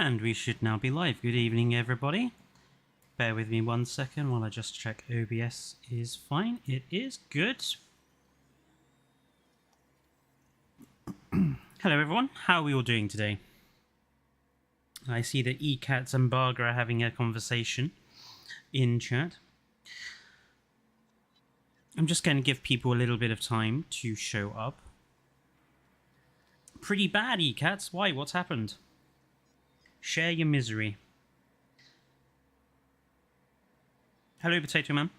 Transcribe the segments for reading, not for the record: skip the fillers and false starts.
And we should now be live. Good evening, everybody. Bear with me 1 second while I just check OBS is fine. It is good. Hello, everyone. How are we all doing today? I see that eCats and Barger are having a conversation in chat. I'm just going to give people a little bit of time to show up. Pretty bad, eCats. Why? What's happened? Share your misery. Hello, Potato Man.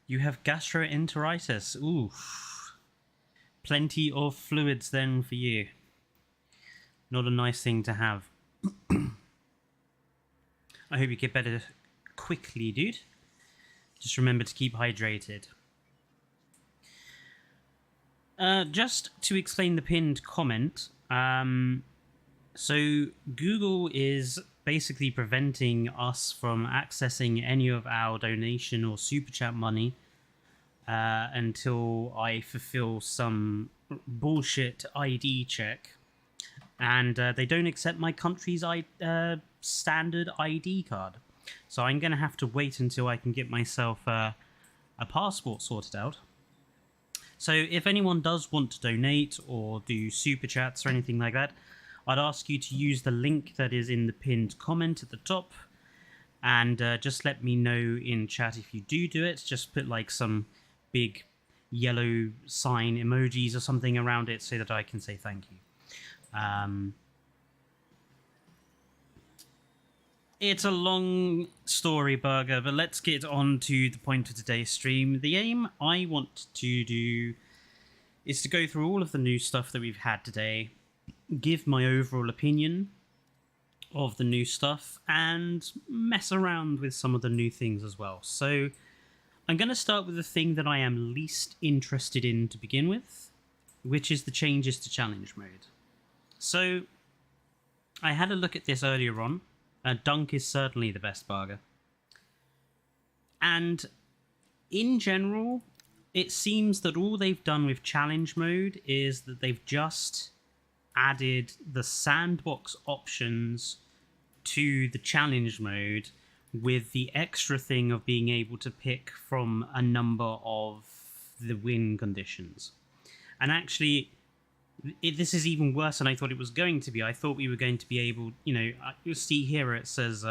You have gastroenteritis. Ooh. Plenty of fluids then for you. Not a nice thing to have. I hope you get better quickly, dude. Just remember to keep hydrated. Just to explain the pinned comment, so Google is basically preventing us from accessing any of our donation or super chat money until I fulfill some bullshit ID check. And they don't accept my country's standard ID card. So I'm going to have to wait until I can get myself a passport sorted out. So if anyone does want to donate or do super chats or anything like that, I'd ask you to use the link that is in the pinned comment at the top. And just let me know in chat if you do it. Just put like some big yellow sign emojis or something around it so that I can say thank you. It's a long story, Burger, but let's get on to the point of today's stream. The aim I want to do is to go through all of the new stuff that we've had today, give my overall opinion of the new stuff, and mess around with some of the new things as well. So I'm going to start with the thing that I am least interested in to begin with, which is the changes to challenge mode. So I had a look at this earlier on. Dunk is certainly the best Barger. And in general, it seems that all they've done with challenge mode is that they've just added the sandbox options to the challenge mode with the extra thing of being able to pick from a number of the win conditions. And actually, this is even worse than I thought it was going to be. I thought we were going to be able, you'll see here it says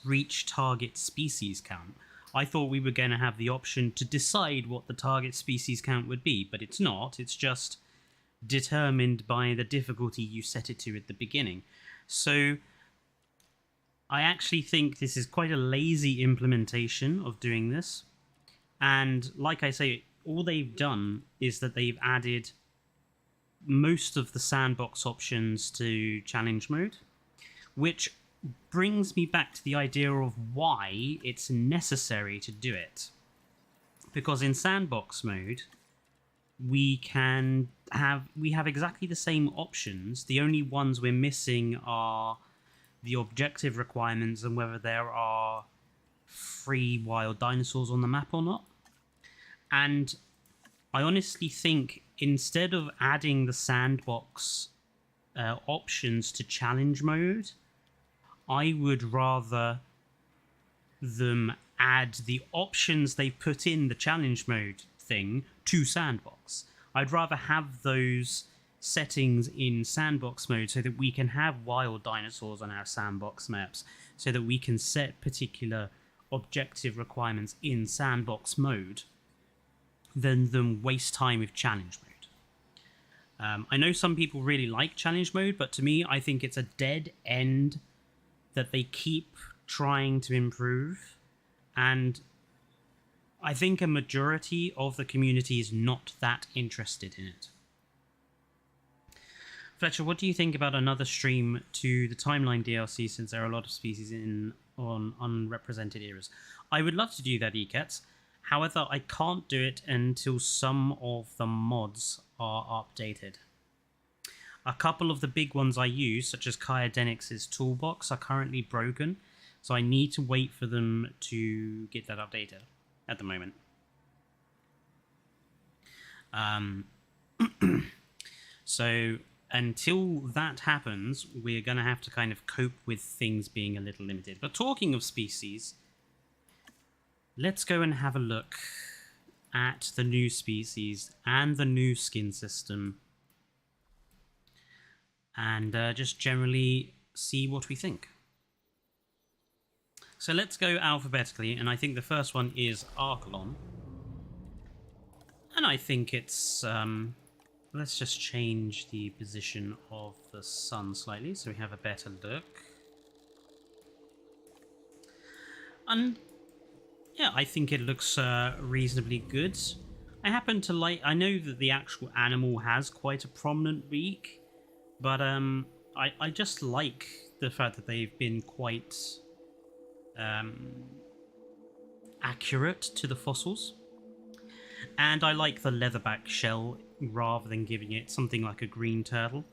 reach target species count. I thought we were going to have the option to decide what the target species count would be, but it's not. It's just determined by the difficulty you set it to at the beginning. So I actually think this is quite a lazy implementation of doing this. And like I say, all they've done is that they've added most of the sandbox options to challenge mode, which brings me back to the idea of why it's necessary to do it. Because in sandbox mode, we have exactly the same options. The only ones we're missing are the objective requirements and whether there are free wild dinosaurs on the map or not. And I honestly think instead of adding the sandbox options to challenge mode, I would rather them add the options they put in the challenge mode thing to sandbox. I'd rather have those settings in sandbox mode so that we can have wild dinosaurs on our sandbox maps, so that we can set particular objective requirements in sandbox mode, than them waste time with challenge mode. I know some people really like challenge mode, but to me, I think it's a dead end that they keep trying to improve. And I think a majority of the community is not that interested in it. Fletcher, what do you think about another stream to the timeline DLC, since there are a lot of species on unrepresented eras? I would love to do that, eCats. However, I can't do it until some of the mods are updated. A couple of the big ones I use, such as Kyodenix's toolbox, are currently broken, so I need to wait for them to get that updated. at the moment. So until that happens, we're going to have to kind of cope with things being a little limited. But talking of species, let's go and have a look at the new species and the new skin system, and just generally see what we think. So let's go alphabetically, and I think the first one is Archelon. And I think it's... let's just change the position of the sun slightly so we have a better look. And yeah, I think it looks reasonably good. I happen to like... I know that the actual animal has quite a prominent beak, but I just like the fact that they've been quite accurate to the fossils. And I like the leatherback shell rather than giving it something like a green turtle.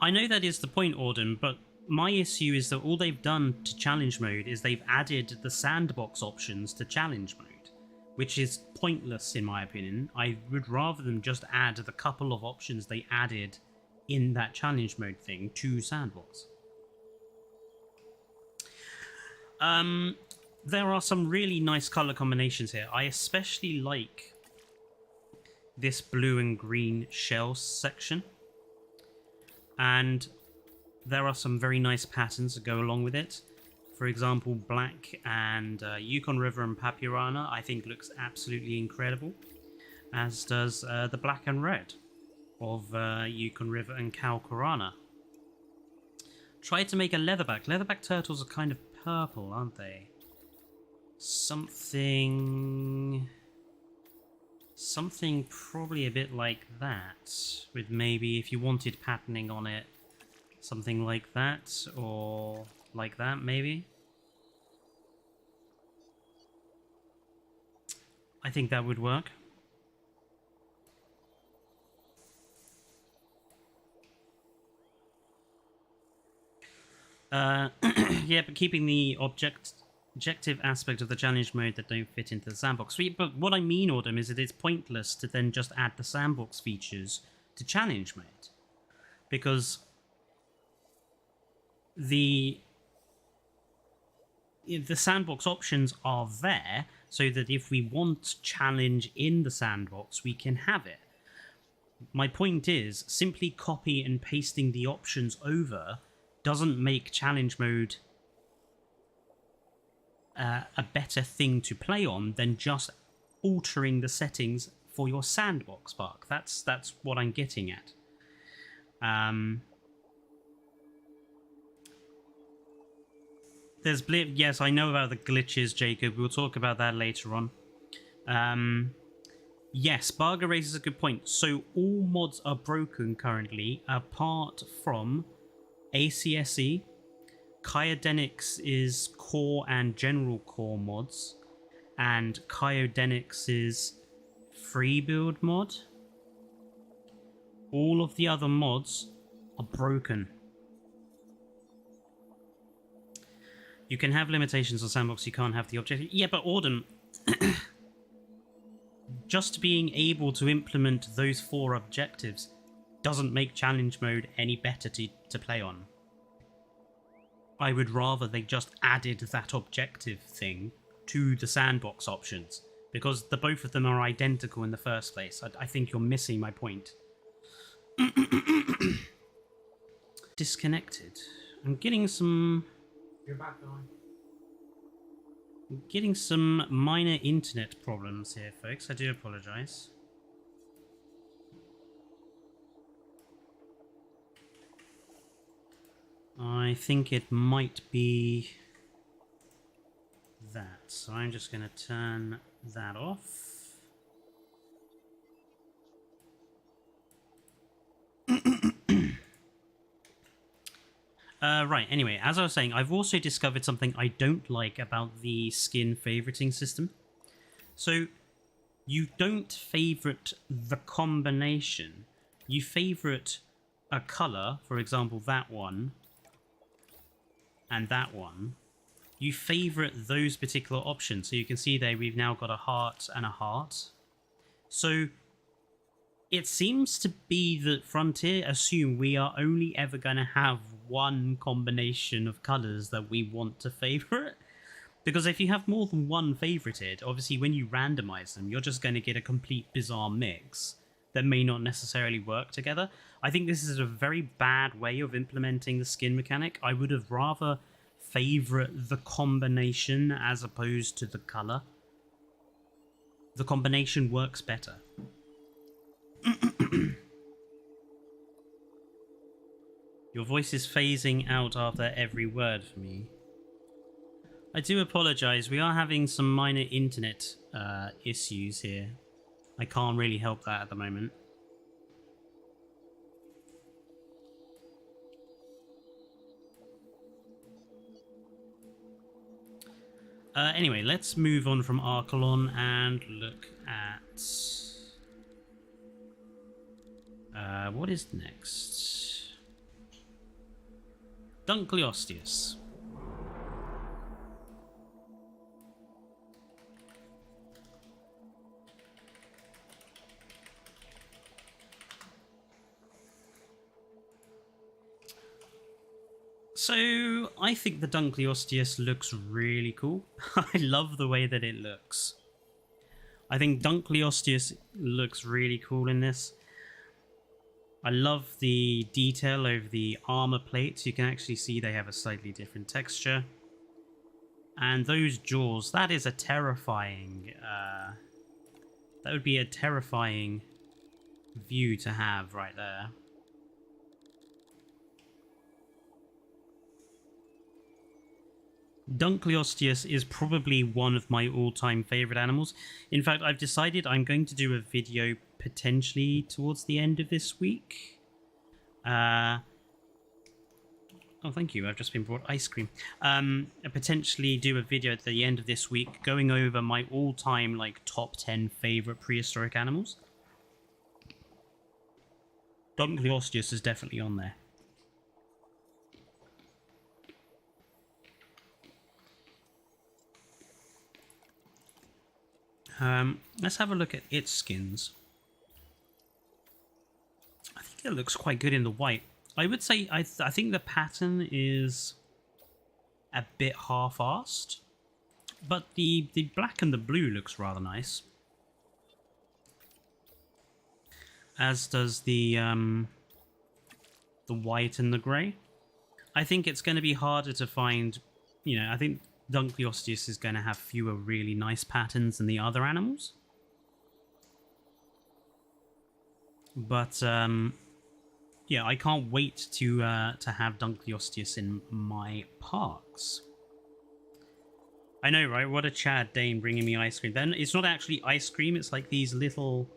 I know that is the point, Auden, but my issue is that all they've done to challenge mode is they've added the sandbox options to challenge mode, which is pointless in my opinion. I would rather them just add the couple of options they added in that challenge mode thing to sandbox. There are some really nice color combinations here. I especially like this blue and green shell section. And there are some very nice patterns that go along with it. For example, black and Yukon River and Papurana I think looks absolutely incredible. As does the black and red of Yukon River and Kalkarana. Try to make a leatherback. Leatherback turtles are kind of purple, aren't they? Something probably a bit like that, with maybe, if you wanted patterning on it, something like that, or like that maybe. I think that would work. Yeah, but keeping the objective aspect of the challenge mode that don't fit into the sandbox. But what I mean, Autumn, is that it's pointless to then just add the sandbox features to challenge mode. Because the sandbox options are there so that if we want challenge in the sandbox, we can have it. My point is, simply copy and pasting the options over doesn't make challenge mode a better thing to play on than just altering the settings for your sandbox park. That's what I'm getting at. There's blip. Yes, I know about the glitches, Jacob. We'll talk about that later on. Yes, Barger raises a good point. So all mods are broken currently, apart from ACSE. Kyodenics is core and general core mods, and Kyodenics is free build mod. All of the other mods are broken. You can have limitations on sandbox, you can't have the objective. Yeah, but Auden, just being able to implement those 4 objectives doesn't make challenge mode any better to play on. I would rather they just added that objective thing to the sandbox options, because the both of them are identical in the first place. I think you're missing my point. Disconnected. I'm getting some... You're back on. I'm getting some minor internet problems here, folks. I do apologise. I think it might be that. So I'm just going to turn that off. Right, anyway, as I was saying, I've also discovered something I don't like about the skin favoriting system. So, you don't favorite the combination. You favorite a colour, for example, that one, and that one, you favorite those particular options. So you can see there we've now got a heart and a heart. So it seems to be that Frontier assume we are only ever going to have one combination of colours that we want to favourite. Because if you have more than one favorited, obviously when you randomise them, you're just going to get a complete bizarre mix that may not necessarily work together. I think this is a very bad way of implementing the skin mechanic. I would have rather favourite the combination as opposed to the colour. The combination works better. Your voice is phasing out after every word for me. I do apologise, we are having some minor internet issues here. I can't really help that at the moment. Anyway, let's move on from Archelon and look at... what is next? Dunkleosteus. So, I think the Dunkleosteus looks really cool. I love the way that it looks. I think Dunkleosteus looks really cool in this. I love the detail over the armor plates. You can actually see they have a slightly different texture. And those jaws, that is a terrifying... that would be a terrifying view to have right there. Dunkleosteus is probably one of my all-time favourite animals. In fact, I've decided I'm going to do a video potentially towards the end of this week. Oh, thank you. I've just been brought ice cream. Potentially do a video at the end of this week going over my all-time like top 10 favourite prehistoric animals. Dunkleosteus is definitely on there. Let's have a look at its skins. I think it looks quite good in the white. I would say I think the pattern is a bit half-assed, but the black and the blue looks rather nice. As does the white and the grey. I think it's going to be harder to find, you know, I think Dunkleosteus is going to have fewer really nice patterns than the other animals. But, yeah, I can't wait to have Dunkleosteus in my parks. I know, right? What a Chad Dane bringing me ice cream. Then it's not actually ice cream. It's like these little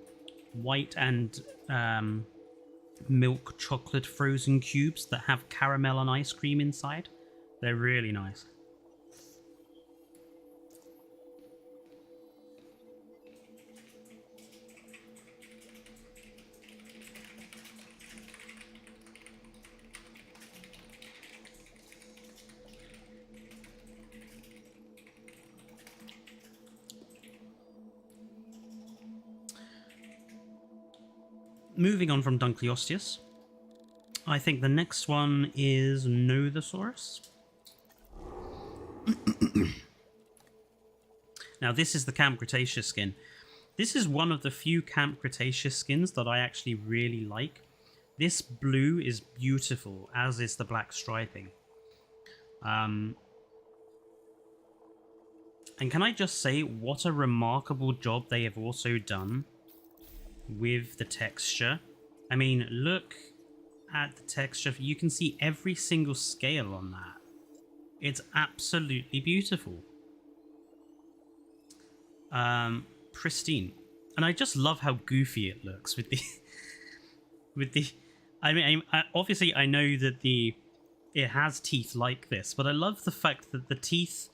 white and milk chocolate frozen cubes that have caramel and ice cream inside. They're really nice. Moving on from Dunkleosteus, I think the next one is Nothosaurus. Now, this is the Camp Cretaceous skin. This is one of the few Camp Cretaceous skins that I actually really like. This blue is beautiful, as is the black striping. And can I just say, what a remarkable job they have also done with the texture. I mean, look at the texture. You can see every single scale on that. It's absolutely beautiful. Pristine. And I just love how goofy it looks with the I mean, obviously I know that it has teeth like this, but I love the fact that the teeth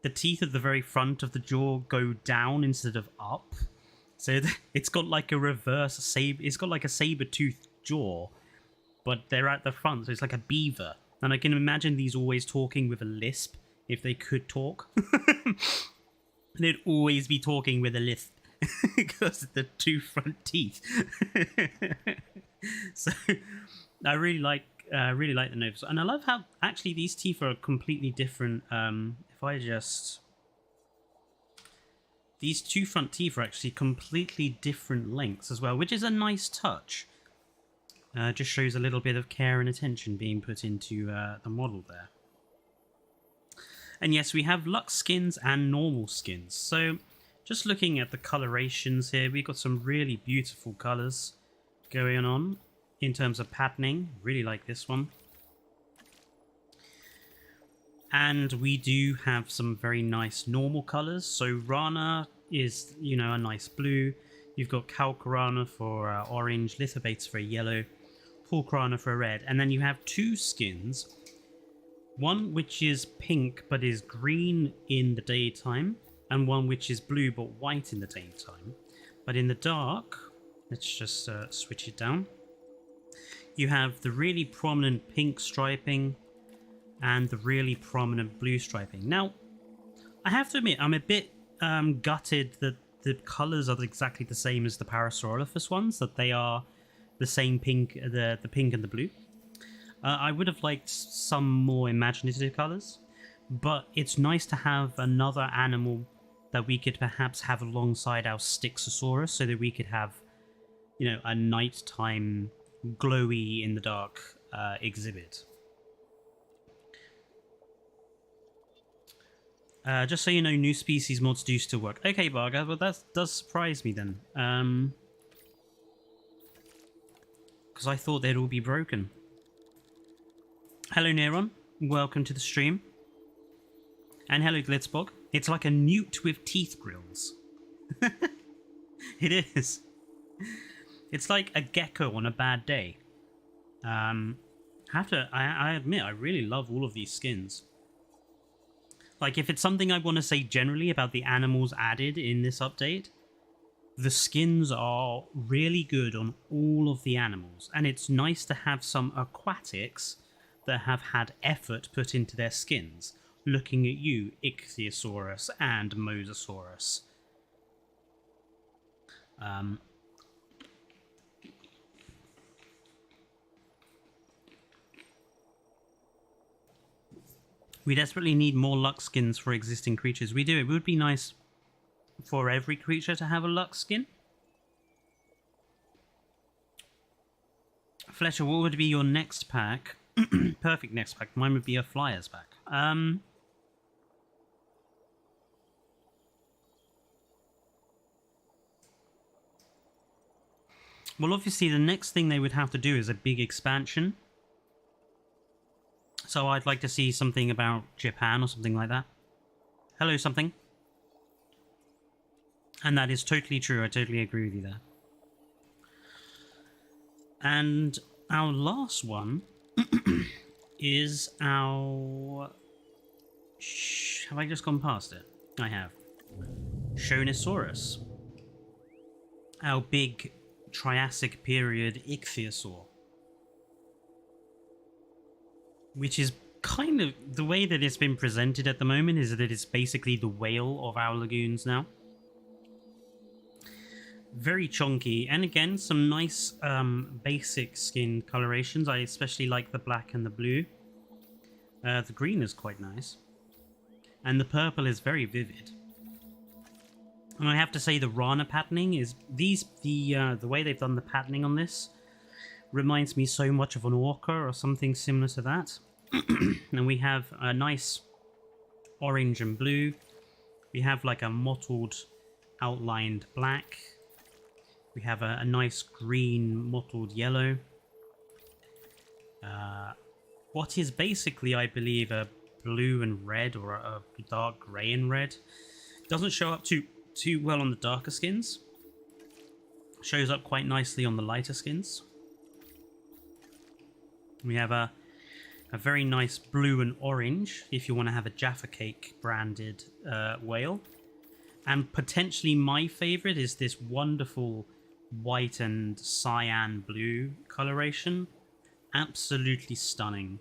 at the very front of the jaw go down instead of up. So it's got like a reverse saber. It's got like a saber-toothed jaw, but they're at the front, so it's like a beaver. And I can imagine these always talking with a lisp if they could talk. They'd always be talking with a lisp because of the two front teeth. So I really like the Nothosaurus, and I love how actually these teeth are completely different. If I just, these two front teeth are actually completely different lengths as well, which is a nice touch. Just shows a little bit of care and attention being put into the model there. And yes, we have luxe skins and normal skins. So just looking at the colorations here, we've got some really beautiful colors going on in terms of patterning. Really like this one. And we do have some very nice normal colors. So Rana is, you know, a nice blue. You've got Calcarana for orange, Lithobates for a yellow, Pulcrana for a red. And then you have two skins. One which is pink but is green in the daytime, and one which is blue but white in the daytime. But in the dark, let's just switch it down. You have the really prominent pink striping and the really prominent blue striping. Now, I have to admit, I'm a bit gutted that the colours are exactly the same as the Parasaurolophus ones, that they are the same pink, the pink and the blue. I would have liked some more imaginative colours, but it's nice to have another animal that we could perhaps have alongside our Styxosaurus, so that we could have, you know, a nighttime glowy in the dark exhibit. Just so you know, new species mods do still work. Okay, Barga, well that does surprise me then. Because I thought they'd all be broken. Hello Neron, welcome to the stream. And hello Glitzbog. It's like a newt with teeth grills. It is. It's like a gecko on a bad day. I admit, I really love all of these skins. Like, if it's something I want to say generally about the animals added in this update, the skins are really good on all of the animals. And it's nice to have some aquatics that have had effort put into their skins. Looking at you, Ichthyosaurus and Mosasaurus. We desperately need more luxe skins for existing creatures. We do. It would be nice for every creature to have a luxe skin. Fletcher, what would be your next pack? Perfect next pack. Mine would be a Flyers pack. Well, obviously, the next thing they would have to do is a big expansion. So I'd like to see something about Japan or something like that. Hello, something. And that is totally true. I totally agree with you there. And our last one is our... Have I just gone past it? I have. Shonisaurus. Our big Triassic period ichthyosaur. Which is kind of... The way that it's been presented at the moment is that it's basically the whale of our lagoons now. Very chunky, and again, some nice basic skin colorations. I especially like the black and the blue. The green is quite nice. And the purple is very vivid. And I have to say the Rana patterning is... The way they've done the patterning on this reminds me so much of an orca or something similar to that. And we have a nice orange and blue. We have like a mottled outlined black. We have a nice green mottled yellow. What is basically, I believe, a blue and red, or a dark grey and red. Doesn't show up too well on the darker skins. Shows up quite nicely on the lighter skins. We have a very nice blue and orange, if you want to have a Jaffa Cake branded whale. And potentially my favourite is this wonderful white and cyan blue coloration. Absolutely stunning.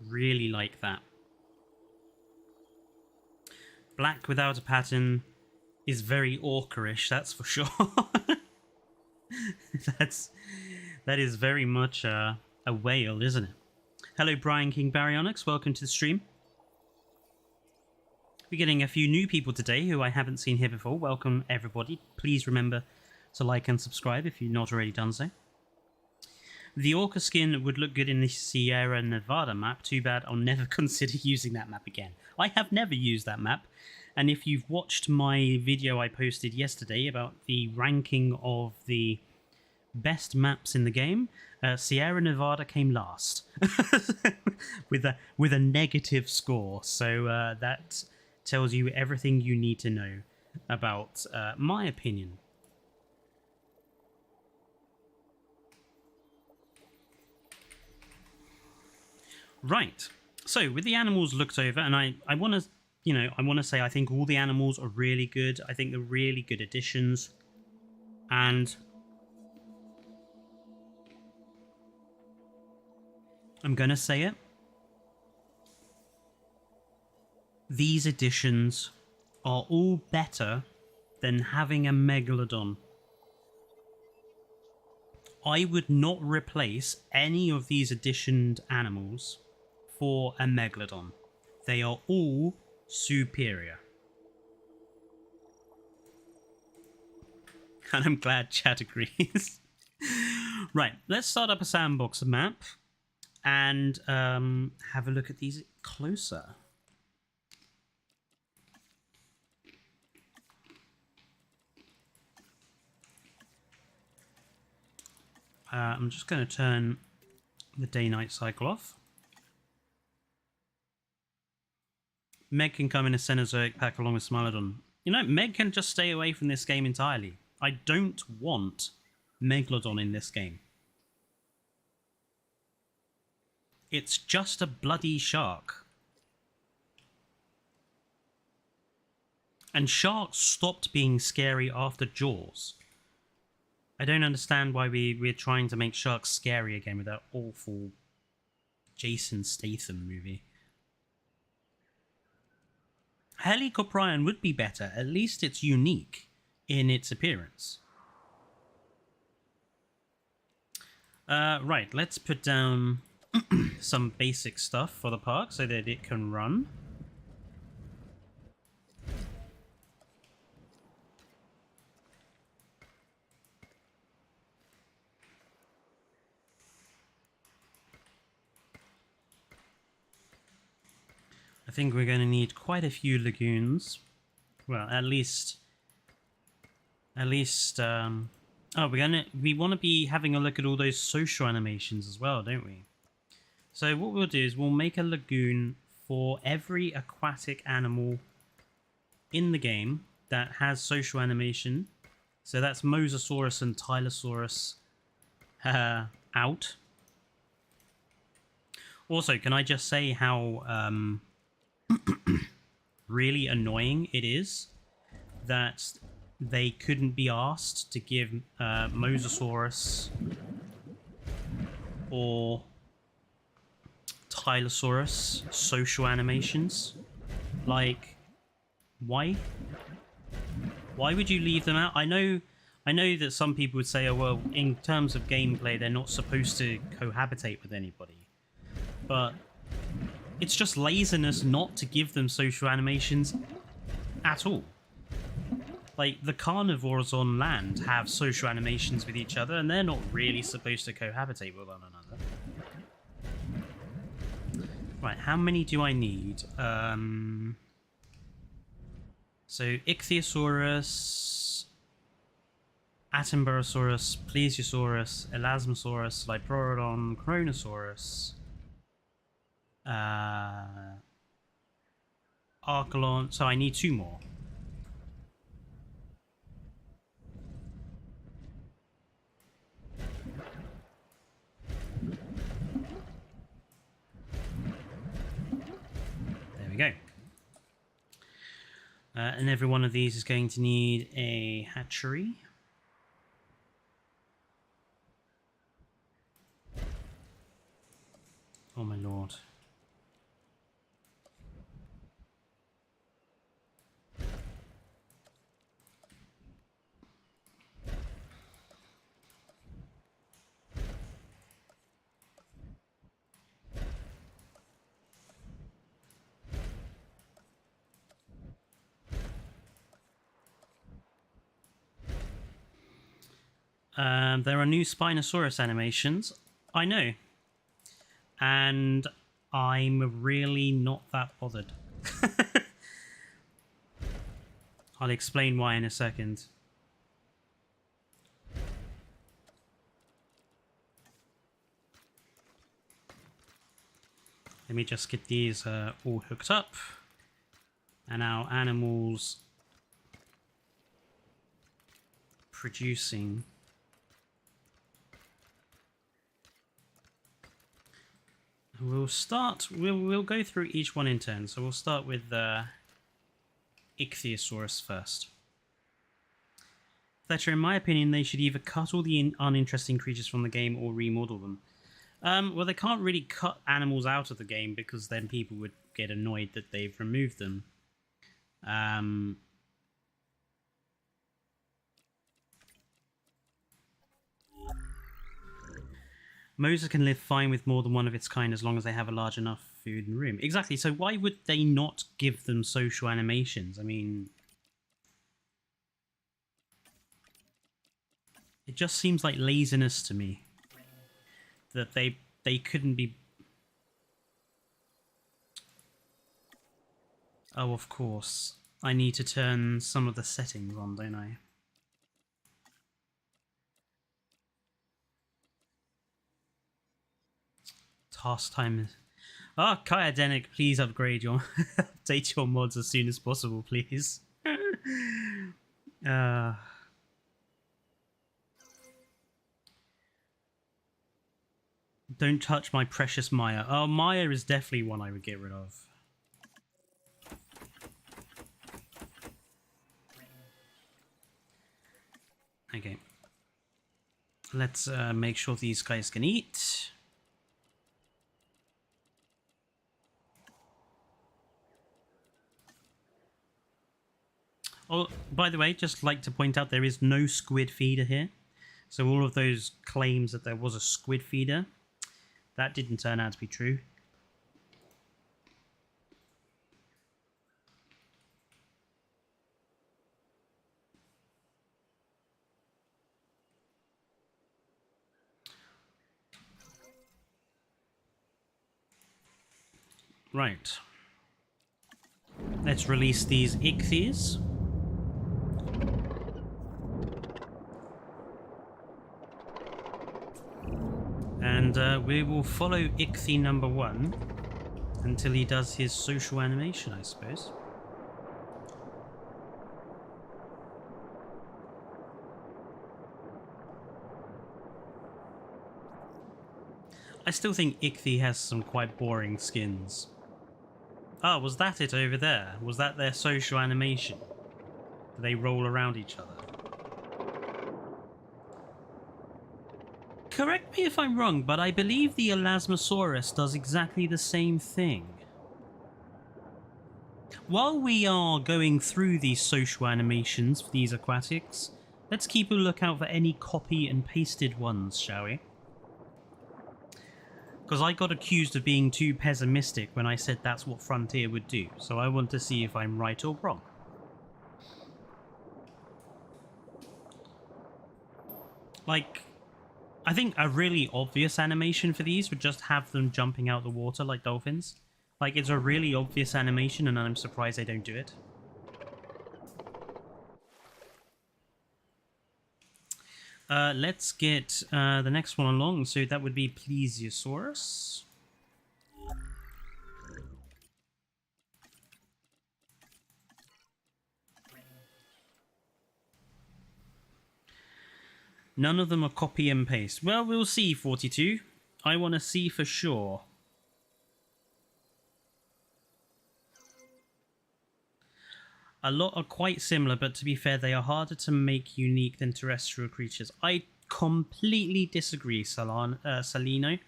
Really like that. Black without a pattern is very orca-ish, that's for sure. That is very much a whale, isn't it? Hello, Brian King Baryonyx. Welcome to the stream. We're getting a few new people today who I haven't seen here before. Welcome, everybody. Please remember to like and subscribe if you've not already done so. The orca skin would look good in the Sierra Nevada map. Too bad I'll never consider using that map again. I have never used that map. And if you've watched my video I posted yesterday about the ranking of the best maps in the game, Sierra Nevada came last with a negative score. So that tells you everything you need to know about my opinion. Right. So with the animals looked over, and I want to, I want to say I think all the animals are really good. I think they're really good additions, and I'm going to say it. These additions are all better than having a megalodon. I would not replace any of these additioned animals for a megalodon. They are all superior. And I'm glad Chad agrees. Right, let's start up a sandbox map and have a look at these closer. I'm just going to turn the day-night cycle off. Meg can come in a Cenozoic pack along with Smilodon. Meg can just stay away from this game entirely. I don't want Megalodon in this game. It's just a bloody shark. And sharks stopped being scary after Jaws. I don't understand why we're trying to make sharks scary again with that awful Jason Statham movie. Helicoprion would be better. At least it's unique in its appearance. Right, let's put down some basic stuff for the park so that it can run. I think we're going to need quite a few lagoons. Well, at least. Oh, we want to be having a look at all those social animations as well, don't we? So what we'll do is we'll make a lagoon for every aquatic animal in the game that has social animation. So that's Mosasaurus and Tylosaurus out. Also, can I just say how really annoying it is that they couldn't be asked to give Mosasaurus or Tylosaurus social animations? Like, why? Why would you leave them out? I know that some people would say, oh well, in terms of gameplay they're not supposed to cohabitate with anybody. But it's just laziness not to give them social animations at all. Like, the carnivores on land have social animations with each other, and they're not really supposed to cohabitate with one another. Right, how many do I need? So, Ichthyosaurus, Attenborosaurus, Plesiosaurus, Elasmosaurus, Liplorodon, Kronosaurus, Archelon. So I need 2 more. There we go. And every one of these is going to need a hatchery. Oh my lord. There are new Spinosaurus animations. I know. And I'm really not that bothered. I'll explain why in a second. Let me just get these all hooked up. And our animals producing. We'll start, we'll go through each one in turn. So we'll start with the Ichthyosaurus first. Fletcher, in my opinion, they should either cut all the uninteresting creatures from the game or remodel them. Well, they can't really cut animals out of the game because then people would get annoyed that they've removed them. Moses can live fine with more than one of its kind as long as they have a large enough food and room. Exactly, so why would they not give them social animations? I mean, it just seems like laziness to me. That they couldn't be... Oh, of course. I need to turn some of the settings on, don't I? Task time is... Oh, Kyadenic, please upgrade your... update your mods as soon as possible, please. Don't touch my precious Maya. Oh, Maya is definitely one I would get rid of. Okay. Let's make sure these guys can eat. Oh, by the way, just like to point out there is no squid feeder here. So all of those claims that there was a squid feeder, that didn't turn out to be true. Right. Let's release these ichthyes. And we will follow ichthy number 1 until he does his social animation, I suppose. I still think ichthy has some quite boring skins. Oh, was that it over there? Was that their social animation? Do they roll around each other? Correct me if I'm wrong, but I believe the Elasmosaurus does exactly the same thing. While we are going through these social animations for these aquatics, let's keep a lookout for any copy and pasted ones, shall we? Because I got accused of being too pessimistic when I said that's what Frontier would do, so I want to see if I'm right or wrong. Like, I think a really obvious animation for these would just have them jumping out the water like dolphins. Like, it's a really obvious animation and I'm surprised they don't do it. Let's get the next one along. So that would be Plesiosaurus. None of them are copy and paste. Well, we'll see, 42. I want to see for sure. A lot are quite similar, but to be fair, they are harder to make unique than terrestrial creatures. I completely disagree, Salino.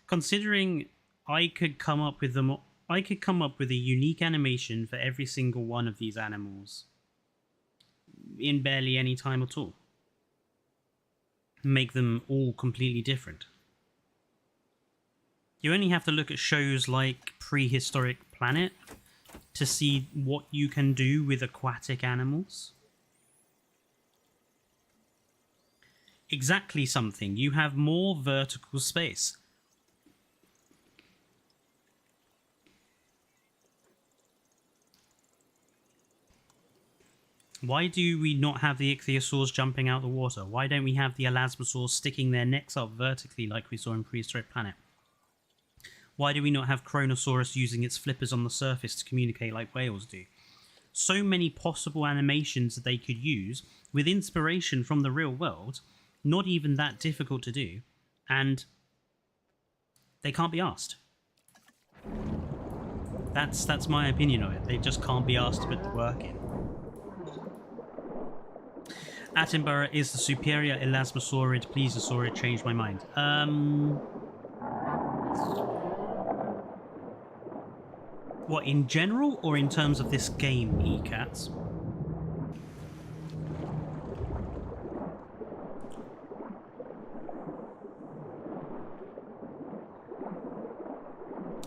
Considering I could come up with them, I could come up with a unique animation for every single one of these animals in barely any time at all. Make them all completely different. You only have to look at shows like Prehistoric Planet to see what you can do with aquatic animals. exactly something. You have more vertical space. Why do we not have the ichthyosaurs jumping out the water? Why don't we have the elasmosaurs sticking their necks up vertically like we saw in Prehistoric Planet? Why do we not have Kronosaurus using its flippers on the surface to communicate like whales do? So many possible animations that they could use with inspiration from the real world, not even that difficult to do, and they can't be asked. That's my opinion of it. They just can't be asked to put the work in. Attenborough is the superior elasmosaurid plesiosaurid. Changed my mind. What, in general or in terms of this game, ECATS?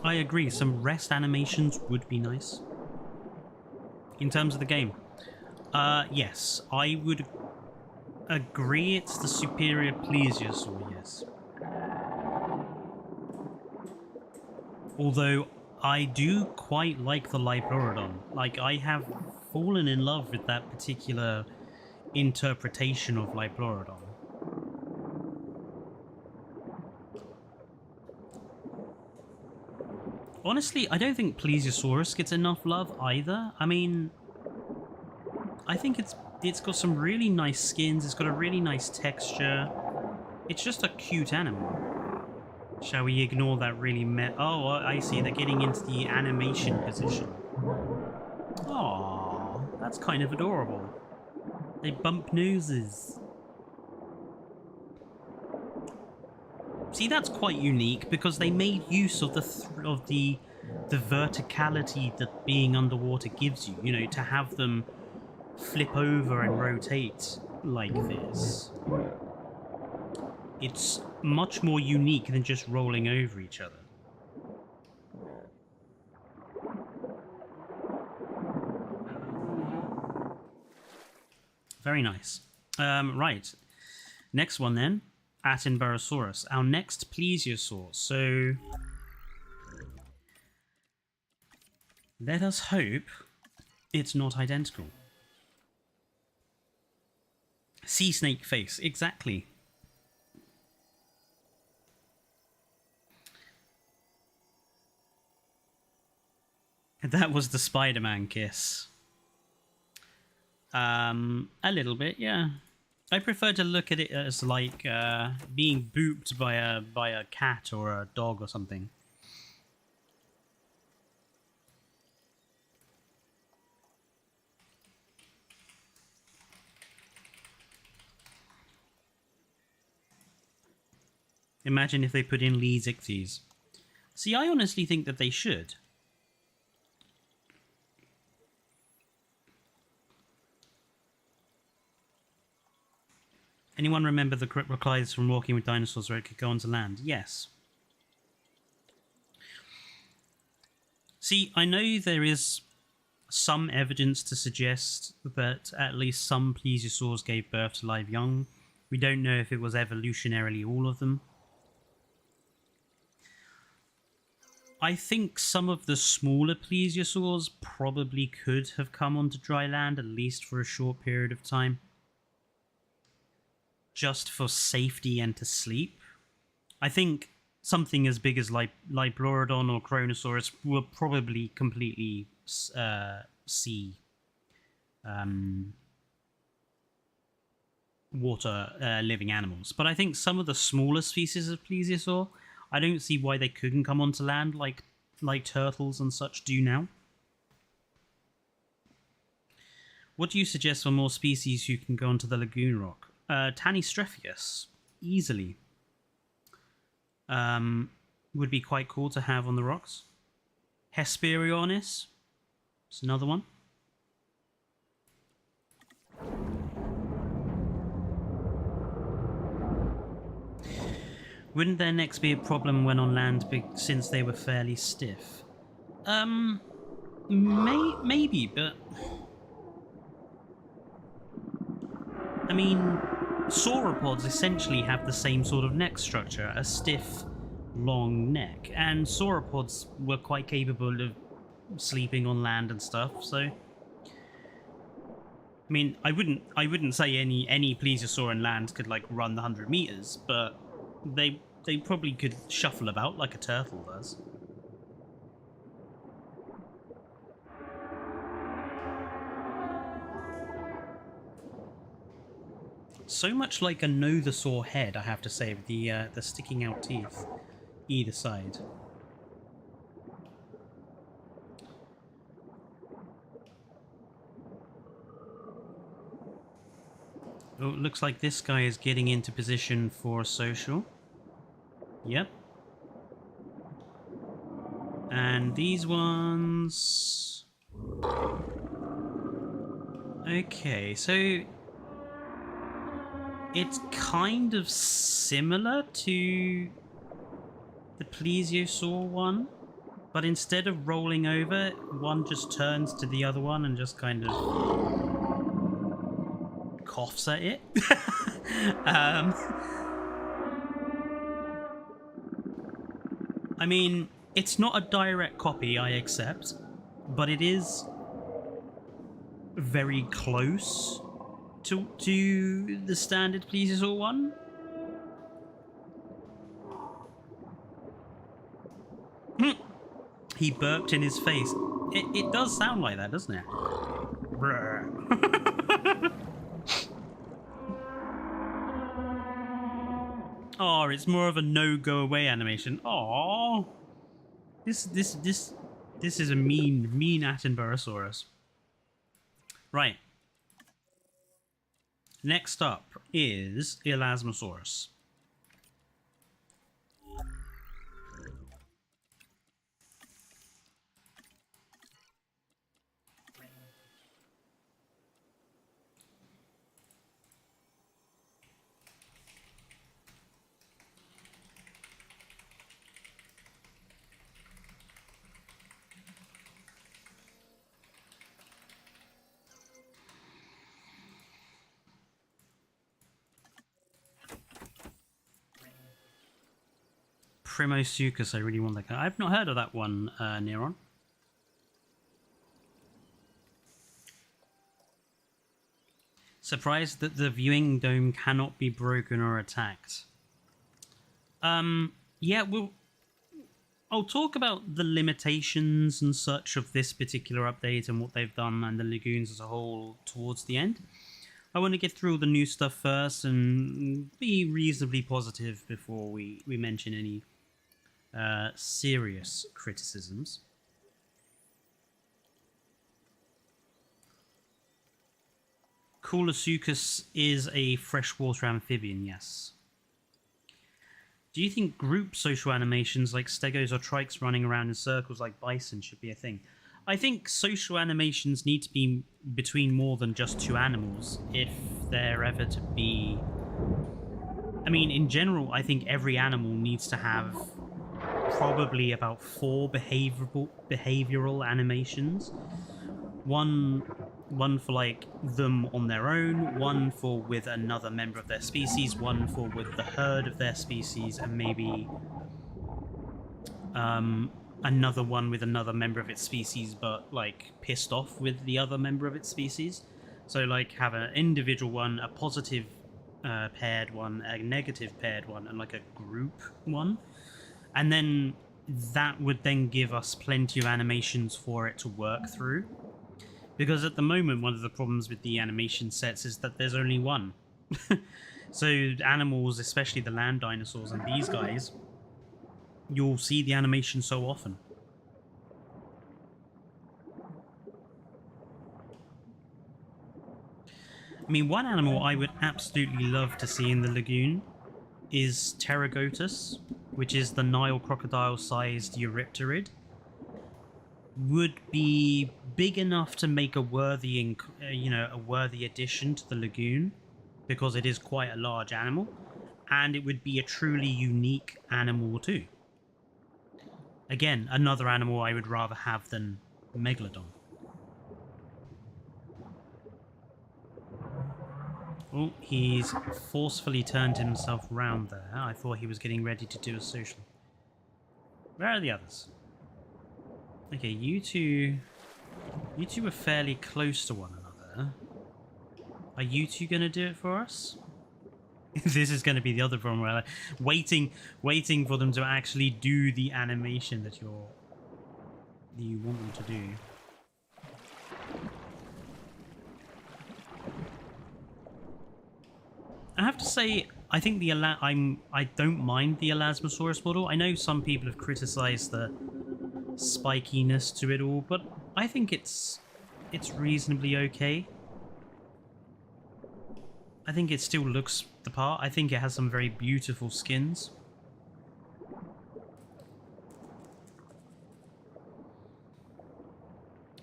I agree, some rest animations would be nice. In terms of the game, yes, I would agree it's the superior plesiosaur, yes. Although I do quite like the Liblorodon. Like, I have fallen in love with that particular interpretation of Liblorodon. Honestly, I don't think Plesiosaurus gets enough love either. I mean, I think it's got some really nice skins, it's got a really nice texture. It's just a cute animal. Shall we ignore that really oh, I see, they're getting into the animation position. Aww, that's kind of adorable. They bump noses. See, that's quite unique because they made use of the verticality that being underwater gives you. You know, to have them flip over and rotate like this. It's much more unique than just rolling over each other. Very nice. Right. Next one then. Attenborosaurus. Our next plesiosaur. So let us hope it's not identical. Sea snake face. Exactly. That was the Spider-Man kiss. A little bit, yeah. I prefer to look at it as like being booped by a cat or a dog or something. Imagine if they put in Lee's ichthyes. See, I honestly think that they should. Anyone remember the replies from Walking with Dinosaurs where it could go onto land? Yes. See, I know there is some evidence to suggest that at least some plesiosaurs gave birth to live young. We don't know if it was evolutionarily all of them. I think some of the smaller plesiosaurs probably could have come onto dry land, at least for a short period of time. Just for safety and to sleep. I think something as big as Liblorodon or Kronosaurus will probably completely sea water living animals. But I think some of the smaller species of plesiosaur, I don't see why they couldn't come onto land like turtles and such do now. What do you suggest for more species who can go onto the lagoon rock? Tanystropheus, easily. Would be quite cool to have on the rocks. Hesperionis, it's another one. Wouldn't their necks be a problem when on land since they were fairly stiff? Maybe, but I mean, sauropods essentially have the same sort of neck structure, a stiff, long neck, and sauropods were quite capable of sleeping on land and stuff. So, I mean, I wouldn't say any plesiosaur in land could like run the 100 meters, but they probably could shuffle about like a turtle does. So much like a Nothosaur head, I have to say, with the sticking out teeth either side. Oh, it looks like this guy is getting into position for social. Yep. And these ones... Okay, so... It's kind of similar to the plesiosaur one, but instead of rolling over, one just turns to the other one and just kind of coughs at it. I mean, it's not a direct copy, I accept, but it is very close to the standard plesiosaur one. He burped in his face. It does sound like that, doesn't it? Oh, it's more of a no go away animation. Oh, this is a mean Attenborosaurus. Right. Next up is Elasmosaurus. Primosuchus, I really want that guy. I've not heard of that one, Neron. Surprised that the viewing dome cannot be broken or attacked. Yeah, well, I'll talk about the limitations and such of this particular update and what they've done and the lagoons as a whole towards the end. I want to get through all the new stuff first and be reasonably positive before we mention any serious criticisms. Coolosuchus is a freshwater amphibian, yes. Do you think group social animations like stegos or trikes running around in circles like bison should be a thing? I think social animations need to be between more than just two animals if they're ever to be... I mean, in general, I think every animal needs to have probably about 4 behavioral animations. One for like them on their own, one for with another member of their species, one for with the herd of their species, and maybe another one with another member of its species but like pissed off with the other member of its species. So like have an individual one, a positive paired one, a negative paired one, and like a group one. And then that would then give us plenty of animations for it to work through. Because at the moment, one of the problems with the animation sets is that there's only one. So animals, especially the land dinosaurs and these guys, you'll see the animation so often. I mean, one animal I would absolutely love to see in the lagoon is Pterygotus, which is the Nile crocodile-sized Eurypterid. Would be big enough to make a worthy, a worthy addition to the lagoon, because it is quite a large animal, and it would be a truly unique animal too. Again, another animal I would rather have than Megalodon. Oh, he's forcefully turned himself round there. I thought he was getting ready to do a social. Where are the others? Okay, you two are fairly close to one another. Are you two going to do it for us? This is going to be the other problem where waiting for them to actually do the animation that you want them to do. I have to say, I think I don't mind the Elasmosaurus model. I know some people have criticized the spikiness to it all, but I think it's reasonably okay. I think it still looks the part. I think it has some very beautiful skins.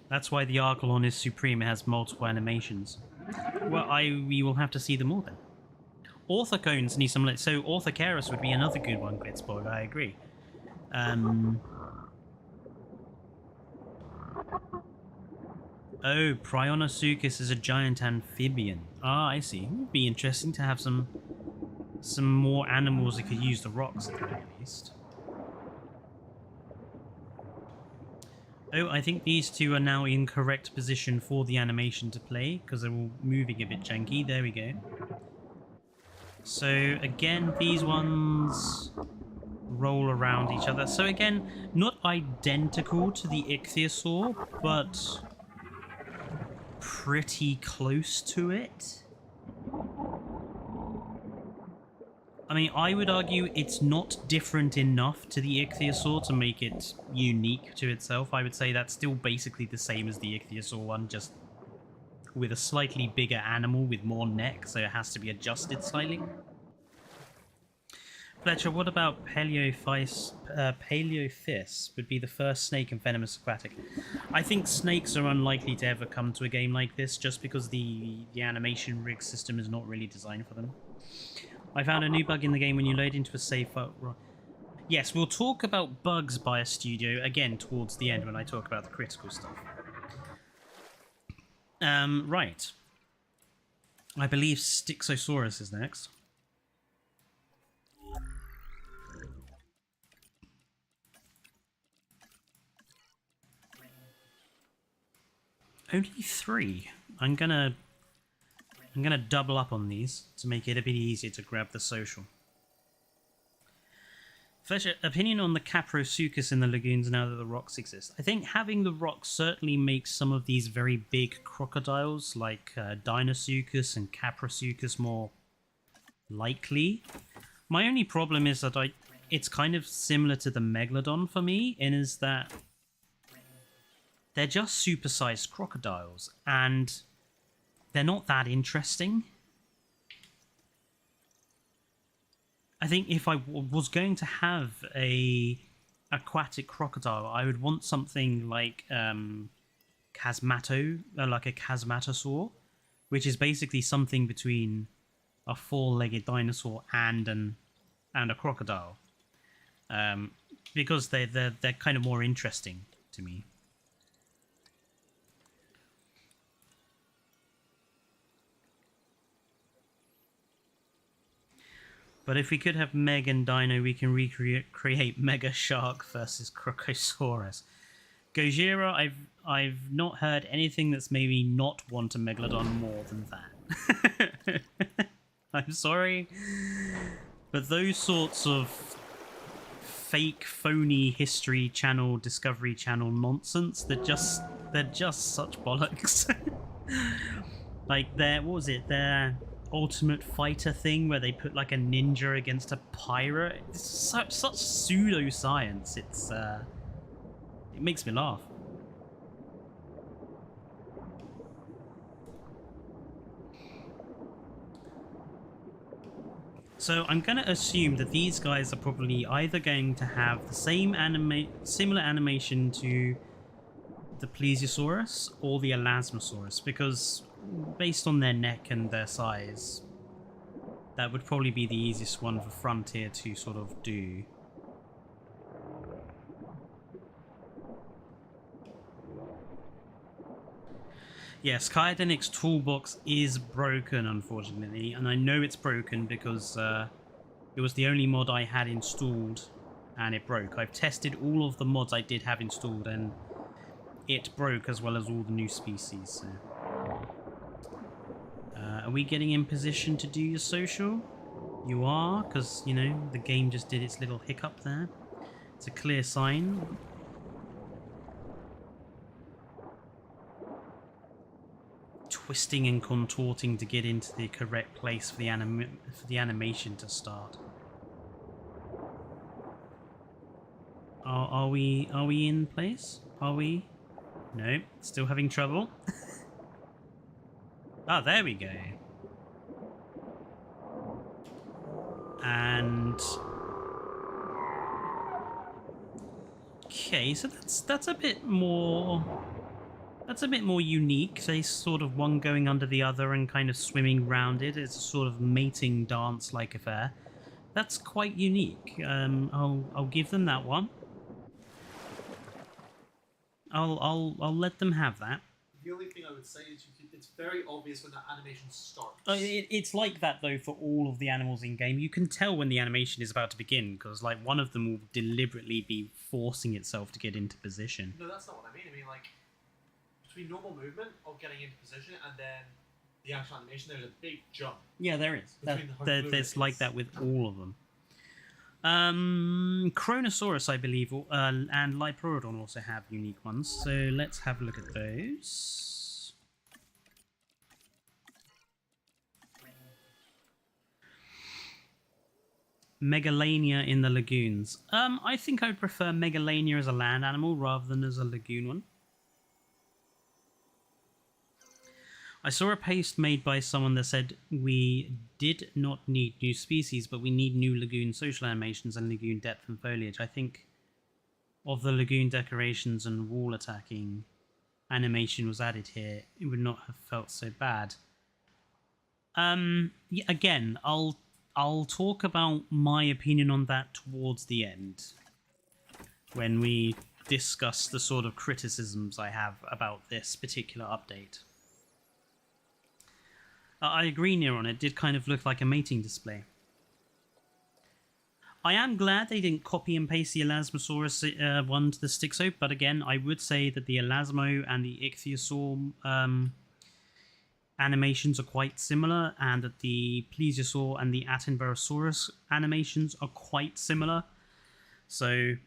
That's why the Archelon is supreme. It has multiple animations. Well, we will have to see them all then. Orthocones need some... So Orthocaris would be another good one, Glitzborg, I agree. Oh, Prionosuchus is a giant amphibian. Ah, I see. It would be interesting to have some more animals that could use the rocks at the very least. Oh, I think these two are now in correct position for the animation to play, because they're all moving a bit janky. There we go. So, again, these ones roll around each other. So, again, not identical to the Ichthyosaur, but pretty close to it. I mean, I would argue it's not different enough to the Ichthyosaur to make it unique to itself. I would say that's still basically the same as the Ichthyosaur one, just with a slightly bigger animal with more neck, so it has to be adjusted slightly. Fletcher, what about Paleophis would be the first snake and venomous aquatic? I think snakes are unlikely to ever come to a game like this, just because the animation rig system is not really designed for them. I found a new bug in the game when you load into a save file. Yes, we'll talk about bugs by a studio again towards the end when I talk about the critical stuff. Right. I believe Styxosaurus is next. Only 3. I'm gonna double up on these to make it a bit easier to grab the social. Fletcher, opinion on the Caprosuchus in the lagoons now that the rocks exist? I think having the rocks certainly makes some of these very big crocodiles like Dinosuchus and Caprosuchus more likely. My only problem is that it's kind of similar to the Megalodon for me, in is that they're just supersized crocodiles, and they're not that interesting. I think if I was going to have a aquatic crocodile, I would want something like Chasmato, like a Chasmatosaur, which is basically something between a four-legged dinosaur and a crocodile, because they're kind of more interesting to me. But if we could have Meg and Dino, we can recreate Mega Shark versus Crocosaurus. Gojira, I've not heard anything that's made me not want a Megalodon more than that. I'm sorry, but those sorts of fake, phony History Channel, Discovery Channel nonsense, they're just such bollocks. Like what was it? Their Ultimate Fighter thing where they put like a ninja against a pirate. It's such pseudoscience. It makes me laugh. So I'm going to assume that these guys are probably either going to have the similar animation to the Plesiosaurus or the Elasmosaurus, because based on their neck and their size, that would probably be the easiest one for Frontier to sort of do. Yes, Kyodenic's toolbox is broken, unfortunately, and I know it's broken because it was the only mod I had installed, and it broke. I've tested all of the mods I did have installed, and it broke as well as all the new species. So. Are we getting in position to do your social? You are, because, you know, the game just did its little hiccup there. It's a clear sign. Twisting and contorting to get into the correct place for the animation to start. Are we in place? Are we? No, still having trouble. Oh, there we go. And okay, so that's a bit more. That's a bit more unique. They sort of one going under the other and kind of swimming round it. It's a sort of mating dance-like affair. That's quite unique. I'll give them that one. I'll let them have that. The only thing I would say is it's very obvious when that animation starts. It's like that though for all of the animals in game. You can tell when the animation is about to begin because like one of them will deliberately be forcing itself to get into position. No, that's not what I mean. I mean like between normal movement of getting into position and then the actual animation, there's a big jump. Yeah, there is. There's like that with all of them. Chronosaurus, I believe, and Liplorodon also have unique ones. So let's have a look at those. Megalania in the lagoons. I think I would prefer Megalania as a land animal rather than as a lagoon one. I saw a post made by someone that said we did not need new species, but we need new lagoon social animations and lagoon depth and foliage. I think of the lagoon decorations and wall attacking animation was added here, it would not have felt so bad. Yeah, again, I'll talk about my opinion on that towards the end when we discuss the sort of criticisms I have about this particular update. I agree, Neron. It did kind of look like a mating display. I am glad they didn't copy and paste the Elasmosaurus one to the Stixo, but again, I would say that the Elasmo and the Ichthyosaur animations are quite similar, and that the Plesiosaur and the Attenborosaurus animations are quite similar. So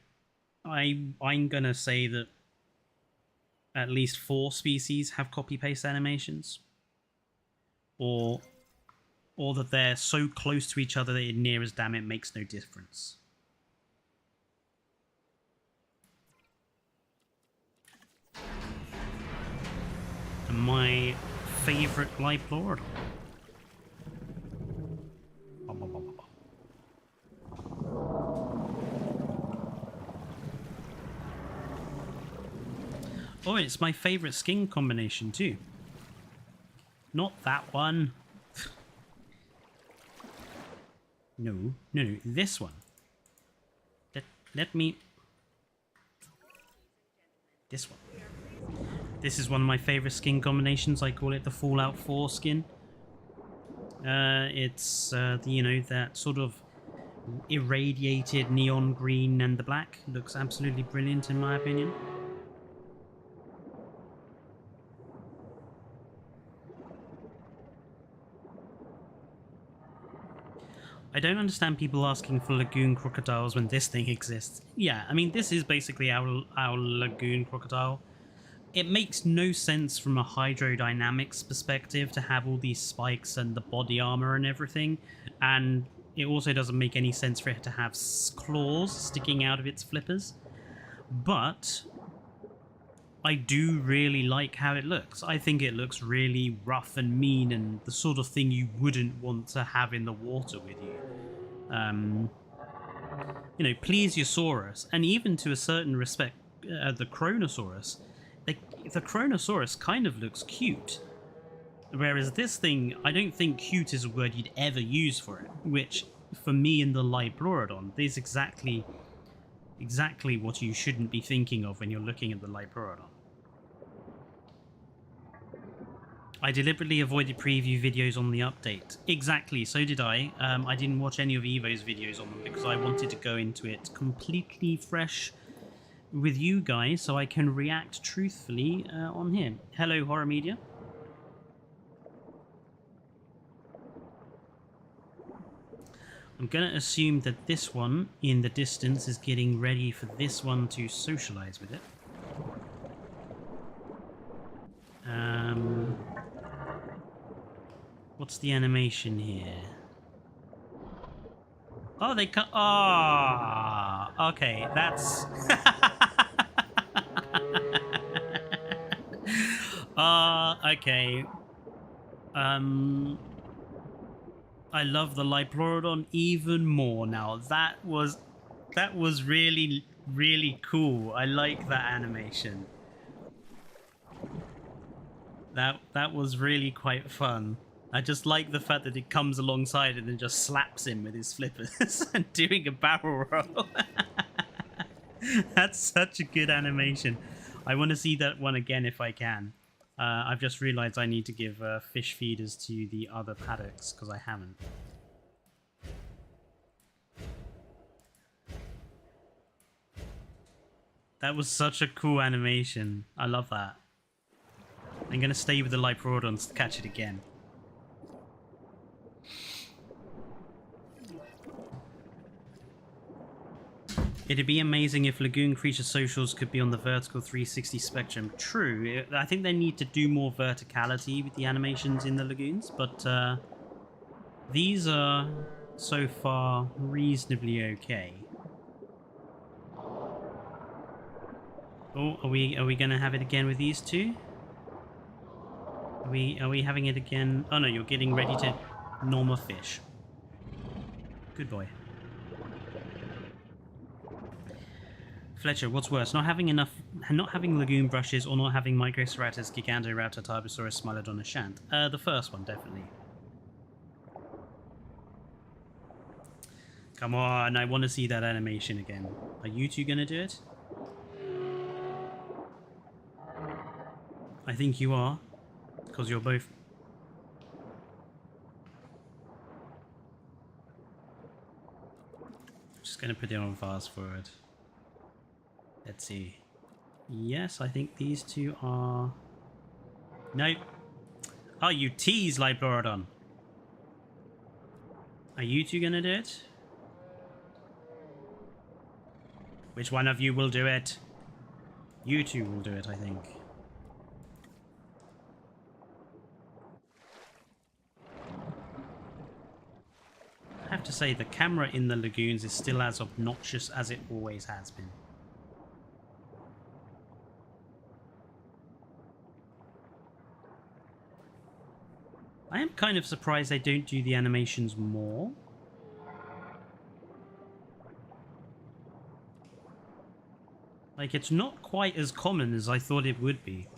I'm going to say that at least 4 species have copy-paste animations. Or that they're so close to each other that it near as damn it makes no difference. And my favourite Liplorodon. Oh, it's my favourite skin combination too. Not that one. No, this one. Let me... This one. This is one of my favourite skin combinations. I call it the Fallout 4 skin. It's, you know, that sort of irradiated neon green and the black. Looks absolutely brilliant in my opinion. I don't understand people asking for lagoon crocodiles when this thing exists. Yeah, I mean, this is basically our lagoon crocodile. It makes no sense from a hydrodynamics perspective to have all these spikes and the body armor and everything, and it also doesn't make any sense for it to have claws sticking out of its flippers. But I do really like how it looks. I think it looks really rough and mean and the sort of thing you wouldn't want to have in the water with you. You know, Plesiosaurus, and even to a certain respect, the Chronosaurus. The Chronosaurus kind of looks cute. Whereas this thing, I don't think cute is a word you'd ever use for it, which, for me in the Liplorodon, is exactly what you shouldn't be thinking of when you're looking at the Liplorodon. I deliberately avoided preview videos on the update. Exactly, so did I. I didn't watch any of Evo's videos on them because I wanted to go into it completely fresh with you guys so I can react truthfully on here. Hello, Horror Media. I'm going to assume that this one in the distance is getting ready for this one to socialize with it. What's the animation here? Oh, they cut. Ah, okay, that's. Okay. I love the Liplorodon even more now. That was really, really cool. I like that animation. That was really quite fun. I just like the fact that it comes alongside and then just slaps him with his flippers and doing a barrel roll. That's such a good animation. I want to see that one again if I can. I've just realized I need to give fish feeders to the other paddocks because I haven't. That was such a cool animation. I love that. I'm going to stay with the Liplorodons to catch it again. It'd be amazing if Lagoon creature socials could be on the vertical 360 spectrum. True, I think they need to do more verticality with the animations in the Lagoons, but these are so far reasonably okay. Oh, are we gonna have it again with these two? Are we having it again? Oh no, you're getting ready to norm a fish. Good boy. Fletcher, what's worse, not having Lagoon brushes or not having Microceratops, Gigantoraptor, Tarbosaurus, Smilodon, Shant? The first one, definitely. Come on, I want to see that animation again. Are you two gonna do it? I think you are, because you're both... Just gonna put it on fast forward. Let's see. Yes, I think these two are... Nope. Oh, you tease, Liplorodon. Are you two gonna do it? Which one of you will do it? You two will do it, I think. I have to say, the camera in the Lagoons is still as obnoxious as it always has been. I am kind of surprised they don't do the animations more. Like, it's not quite as common as I thought it would be.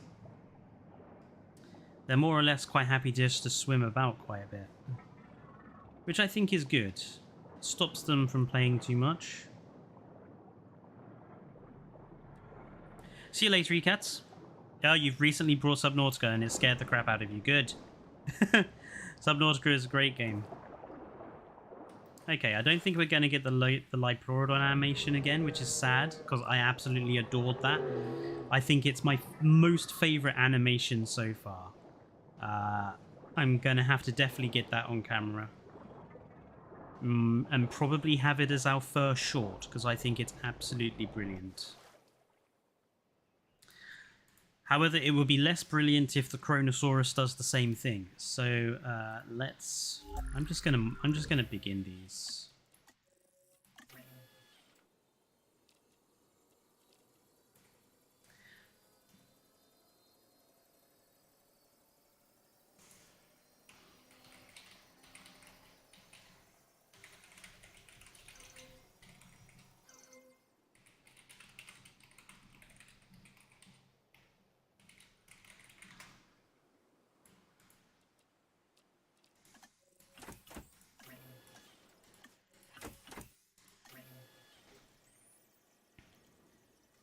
They're more or less quite happy just to swim about quite a bit. Which I think is good. Stops them from playing too much. See you later, E-Cats. Oh, you've recently brought Subnautica and it scared the crap out of you. Good. Subnautica is a great game. Okay, I don't think we're going to get the Liplorodon animation again, which is sad, because I absolutely adored that. I think it's my most favourite animation so far. I'm going to have to definitely get that on camera. And probably have it as our first short, because I think it's absolutely brilliant. However, it would be less brilliant if the Kronosaurus does the same thing. So let's. I'm just gonna begin these.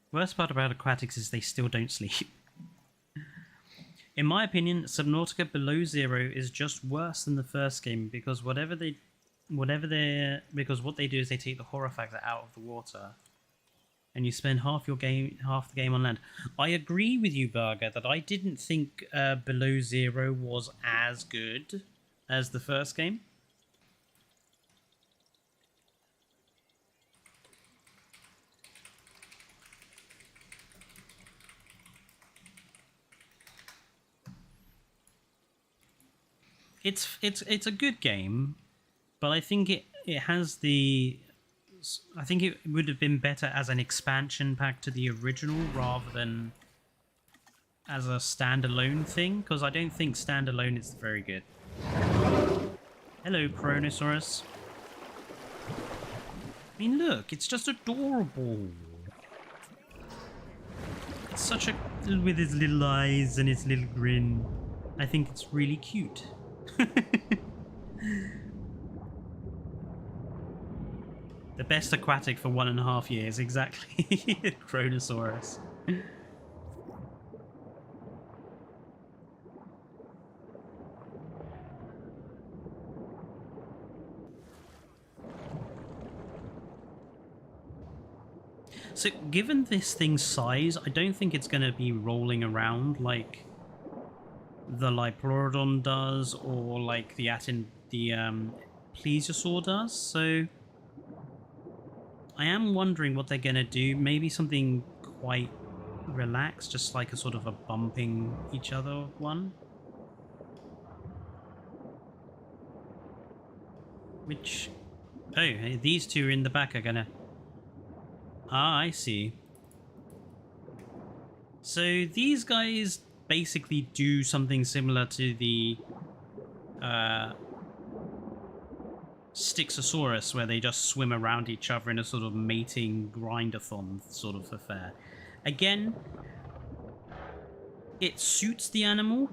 Worst part about aquatics is they still don't sleep. In my opinion, Subnautica Below Zero is just worse than the first game because what they do is they take the horror factor out of the water, and you spend half the game on land. I agree with you, Burger, that I didn't think Below Zero was as good as the first game. It's a good game, but I think it has the... I think it would have been better as an expansion pack to the original rather than as a standalone thing, because I don't think standalone is very good. Hello, Chronosaurus. I mean, look, it's just adorable. It's such a... with his little eyes and his little grin. I think it's really cute. The best aquatic for 1.5 years, exactly. Chronosaurus. So, given this thing's size, I don't think it's going to be rolling around like the Liopleurodon does, or like the Plesiosaur does. So I am wondering what they're gonna do. Maybe something quite relaxed, just like a sort of a bumping each other one. Which... oh, hey, these two in the back are gonna... ah, I see. So these guys basically do something similar to the Styxosaurus, where they just swim around each other in a sort of mating grindathon sort of affair. Again, it suits the animal,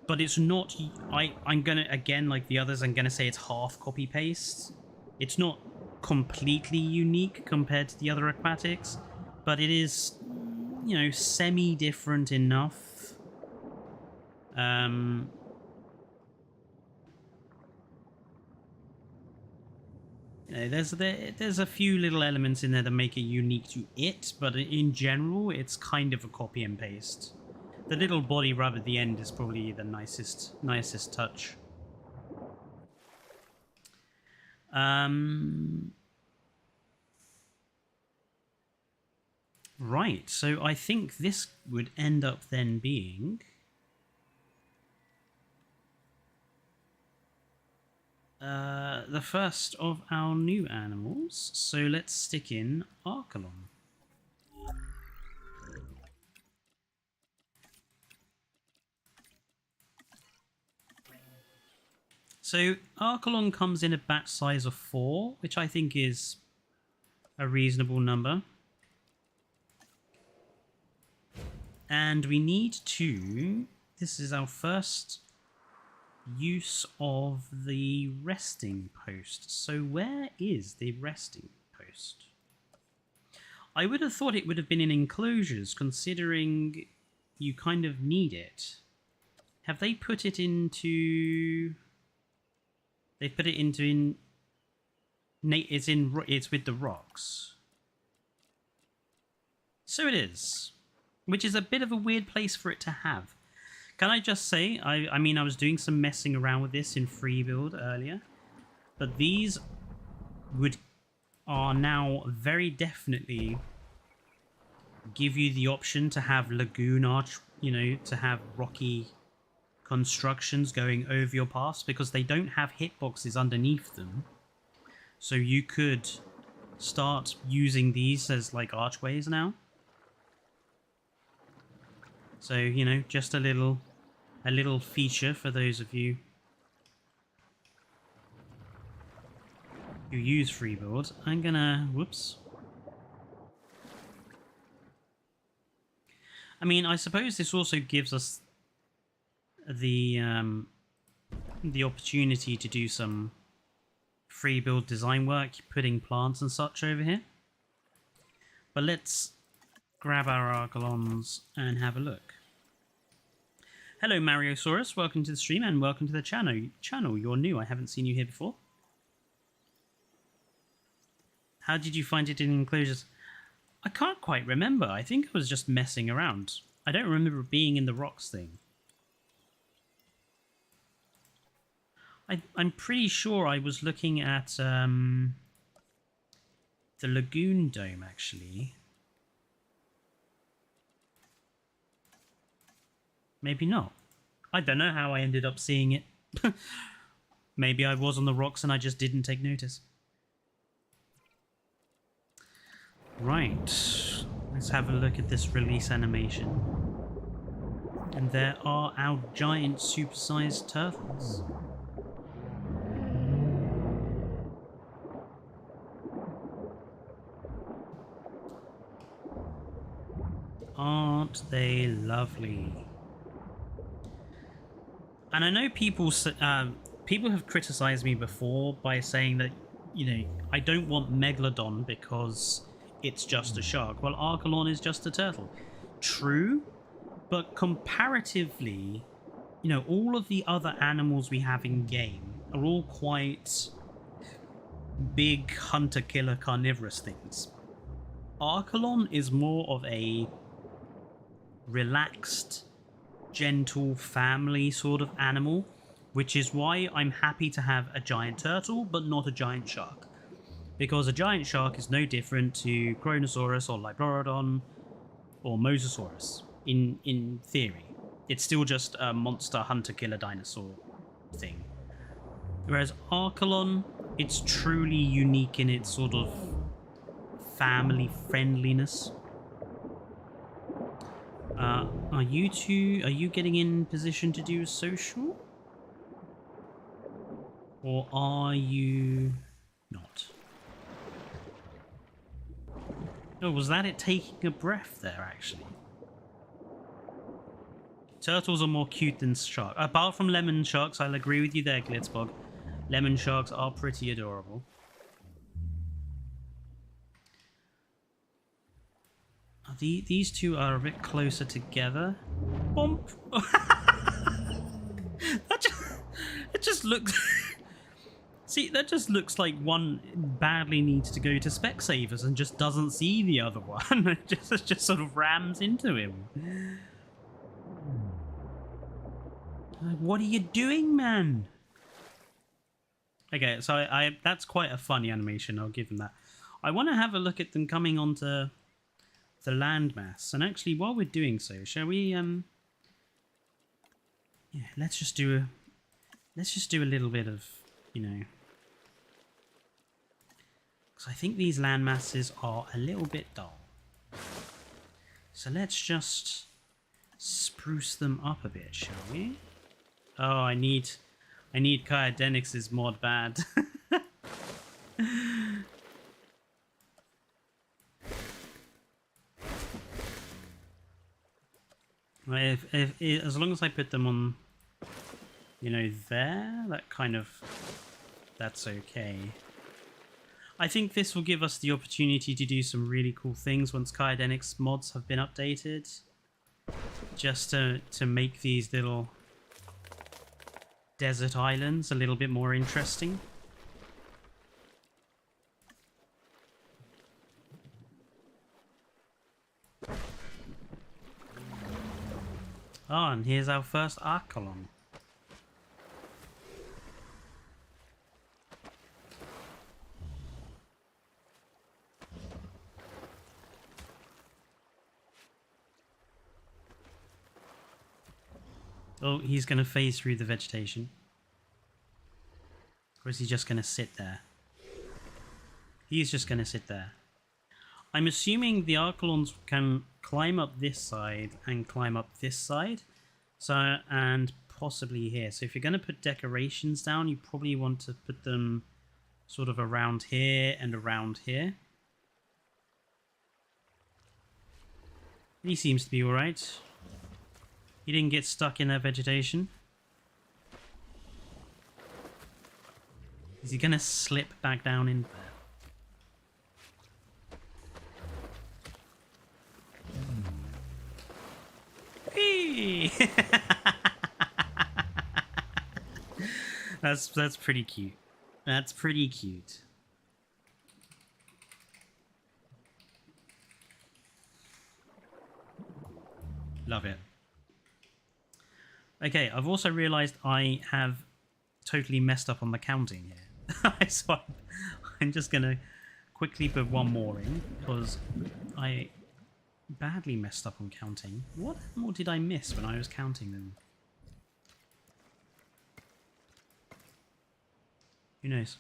but it's not... I'm gonna, again, like the others, I'm gonna say it's half copy-paste. It's not completely unique compared to the other aquatics, but it is, you know, semi-different enough. You know, there's a few little elements in there that make it unique to it, but in general, it's kind of a copy and paste. The little body rub at the end is probably the nicest touch. Right, so I think this would end up then being... the first of our new animals, so let's stick in Archelon. So Archelon comes in a batch size of 4, which I think is a reasonable number. And we need to... this is our first use of the resting post. So where is the resting post? I would have thought it would have been in enclosures, considering you kind of need it. Have they put it into... they put it into... it's with the rocks. So it is. Which is a bit of a weird place for it to have. Can I just say, I mean, I was doing some messing around with this in free build earlier, but these are now very definitely give you the option to have lagoon arch, you know, to have rocky constructions going over your paths, because they don't have hitboxes underneath them. So you could start using these as like archways now. So, you know, just a little feature for those of you who use Freebuild. I'm gonna... whoops. I mean, I suppose this also gives us the opportunity to do some Freebuild design work, putting plants and such over here. But let's grab our Archelons and have a look. Hello, Mariosaurus. Welcome to the stream and welcome to the channel. You're new. I haven't seen you here before. How did you find it in enclosures? I can't quite remember. I think I was just messing around. I don't remember being in the rocks thing. I'm pretty sure I was looking at the Lagoon dome, actually. Maybe not. I don't know how I ended up seeing it. Maybe I was on the rocks and I just didn't take notice. Right. Let's have a look at this release animation. And there are our giant supersized turtles. Aren't they lovely? And I know people have criticized me before by saying that, you know, I don't want Megalodon because it's just a shark. Well, Archelon is just a turtle. True, but comparatively, you know, all of the other animals we have in game are all quite big hunter-killer carnivorous things. Archelon is more of a relaxed, gentle family sort of animal, which is why I'm happy to have a giant turtle but not a giant shark, because a giant shark is no different to Kronosaurus or Liblorodon or Mosasaurus in theory. It's still just a monster hunter-killer dinosaur thing, whereas Archelon, it's truly unique in its sort of family friendliness. Are you getting in position to do a social? Or are you not? Oh, was that it taking a breath there, actually? Turtles are more cute than sharks. Apart from lemon sharks, I'll agree with you there, Glitzbog. Lemon sharks are pretty adorable. These two are a bit closer together. Bump! It just looks... See, that just looks like one badly needs to go to Specsavers and just doesn't see the other one. It just sort of rams into him. What are you doing, man? Okay, so I that's quite a funny animation, I'll give him that. I want to have a look at them coming onto the landmass, and actually while we're doing so, shall we yeah, let's just do a little bit of, you know, because I think these land masses are a little bit dull, so let's just spruce them up a bit, shall we? Oh, I need Kyodenix's mod bad. If as long as I put them on, you know, there, that's okay. I think this will give us the opportunity to do some really cool things once Kyodenix mods have been updated, just to make these little desert islands a little bit more interesting. Oh, and here's our first Archelon. Oh, he's going to phase through the vegetation. Or is he just going to sit there? He's just going to sit there. I'm assuming the Archelons can climb up this side and climb up this side. So, and possibly here. So if you're going to put decorations down, you probably want to put them sort of around here and around here. He seems to be alright. He didn't get stuck in that vegetation. Is he going to slip back down in there? Hey! That's pretty cute. That's pretty cute. Love it. Okay, I've also realized I have totally messed up on the counting here. So I'm just gonna quickly put one more in because I badly messed up on counting. What more did I miss when I was counting them? Who knows?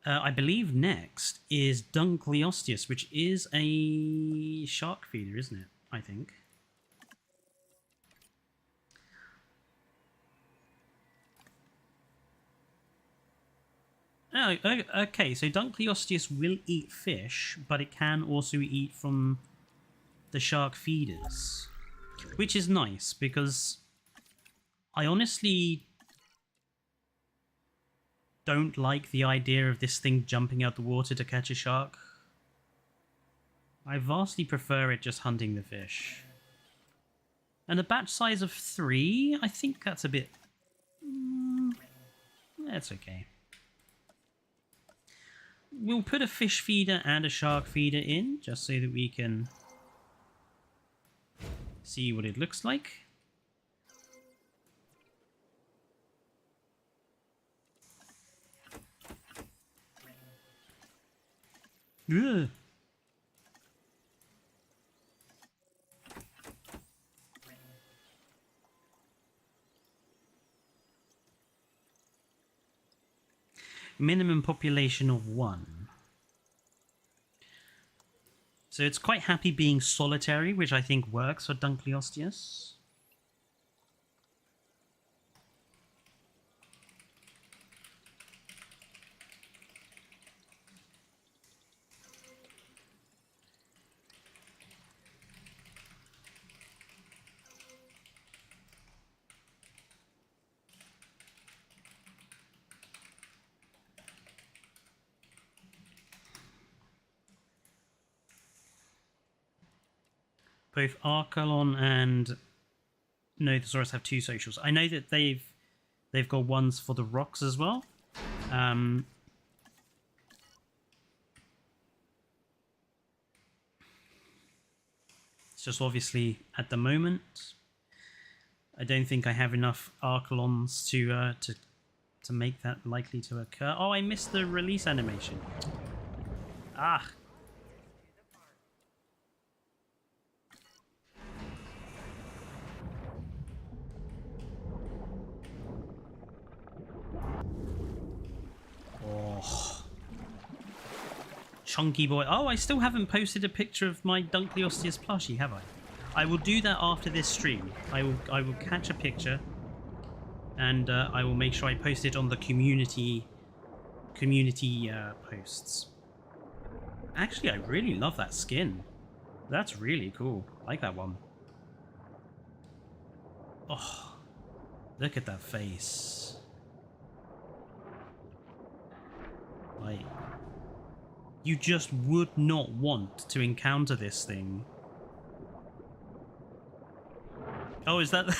I believe next is Dunkleosteus, which is a shark feeder, isn't it? I think. Oh, okay. So Dunkleosteus will eat fish, but it can also eat from the shark feeders, which is nice because I honestly don't like the idea of this thing jumping out the water to catch a shark. I vastly prefer it just hunting the fish. And a batch size of 3, I think that's a bit... that's okay. We'll put a fish feeder and a shark feeder in, just so that we can see what it looks like. Ugh. Minimum population of 1. So it's quite happy being solitary, which I think works for Dunkleosteus. Both Archelon and Nothosaurus have 2 socials. I know that they've got ones for the rocks as well. It's just obviously at the moment, I don't think I have enough Archelons to make that likely to occur. Oh, I missed the release animation. Ah. Oh. Chunky boy. Oh, I still haven't posted a picture of my Dunkleosteus plushie, have I? I will do that after this stream. I will catch a picture and I will make sure I post it on the community posts. Actually, I really love that skin. That's really cool. I like that one. Oh, look at that face. Like, you just would not want to encounter this thing. Oh, is that...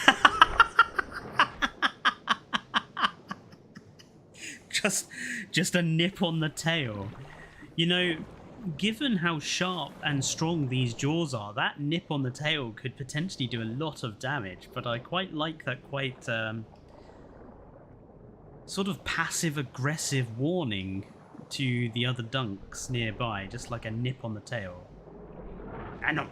just a nip on the tail. You know, given how sharp and strong these jaws are, that nip on the tail could potentially do a lot of damage, but I quite like that quite sort of passive-aggressive warning to the other dunks nearby, just like a nip on the tail. Ah, no.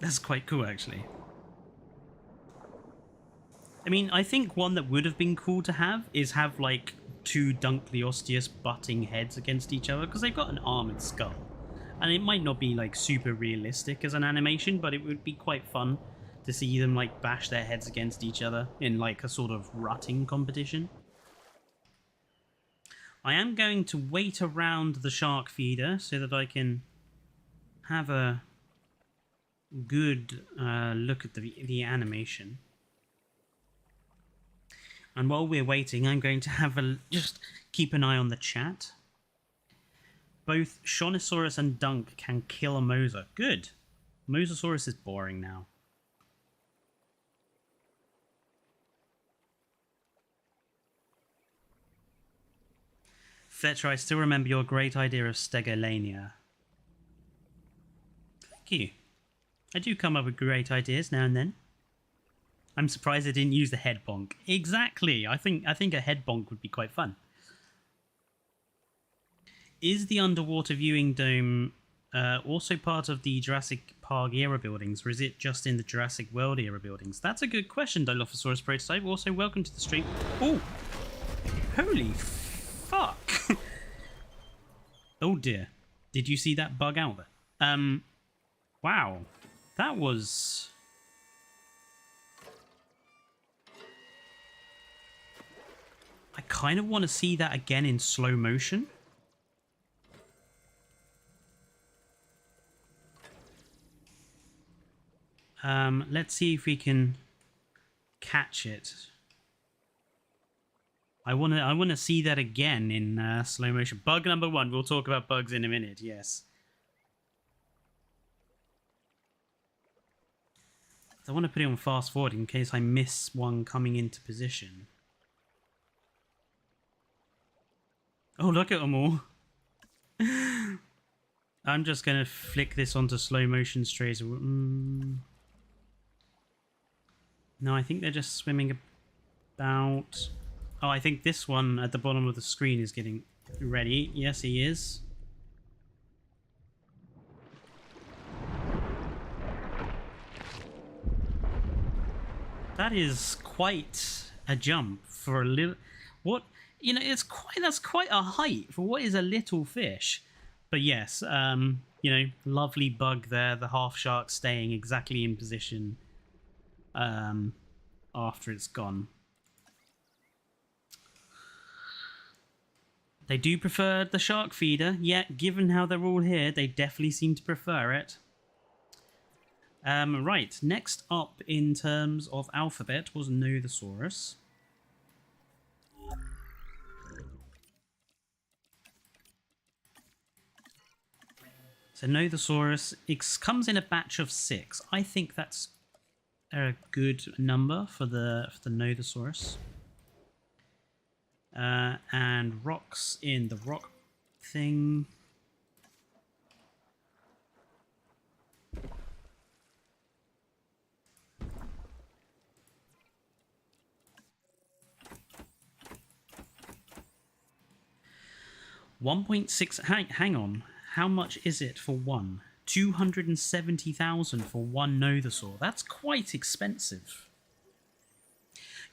That's quite cool, actually. I mean, I think one that would have been cool to have is have, like, 2 Dunkleosteus butting heads against each other, because they've got an armored skull. And it might not be, like, super realistic as an animation, but it would be quite fun to see them, like, bash their heads against each other in, like, a sort of rutting competition. I am going to wait around the shark feeder so that I can have a good look at the animation. And while we're waiting, I'm going to have just keep an eye on the chat. Both Shonisaurus and Dunk can kill a Mosa. Good. Mosasaurus is boring now. Fletcher, I still remember your great idea of Stegolania. Thank you. I do come up with great ideas now and then. I'm surprised I didn't use the head bonk. Exactly. I think a head bonk would be quite fun. Is the underwater viewing dome also part of the Jurassic Park era buildings, or is it just in the Jurassic World era buildings? That's a good question, Dilophosaurus Prototype. Also, welcome to the stream. Oh! Holy fuck! Oh dear. Did you see that bug out there? Wow. That was... I kind of want to see that again in slow motion. Let's see if we can catch it. I wanna see that again in slow motion. Bug number 1. We'll talk about bugs in a minute. Yes. I want to put it on fast forward in case I miss one coming into position. Oh, look at them all. I'm just gonna flick this onto slow motion straight away. No, I think they're just swimming about. Oh, I think this one at the bottom of the screen is getting ready. Yes, he is. That is quite a jump for a little... What? You know, that's quite a height for what is a little fish. But yes, you know, lovely bug there. The half shark staying exactly in position after it's gone. They do prefer the shark feeder. Yeah, given how they're all here, they definitely seem to prefer it. Right, next up in terms of alphabet was Nothosaurus. So Nothosaurus comes in a batch of 6. I think that's a good number for the Nothosaurus. And rocks in the rock thing. $1.6. Hang on. How much is it for one? 270,000 for one Nothosaur. That's quite expensive.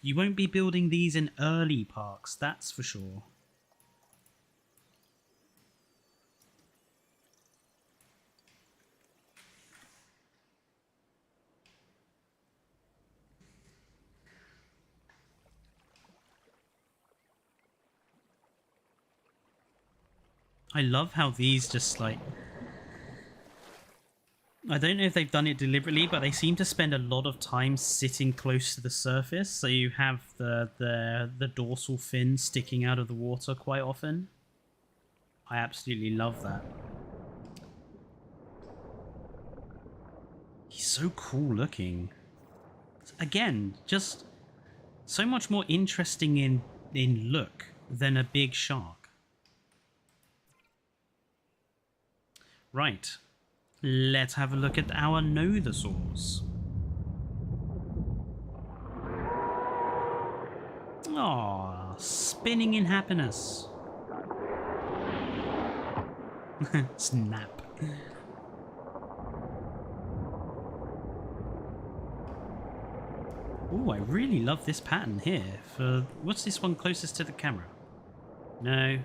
You won't be building these in early parks, that's for sure. I love how these just like... I don't know if they've done it deliberately, but they seem to spend a lot of time sitting close to the surface. So you have the dorsal fin sticking out of the water quite often. I absolutely love that. He's so cool looking. Again, just so much more interesting in look than a big shark. Right, let's have a look at our Nothosaurs. Aww, spinning in happiness. Snap. Ooh, I really love this pattern here. For what's this one closest to the camera? No.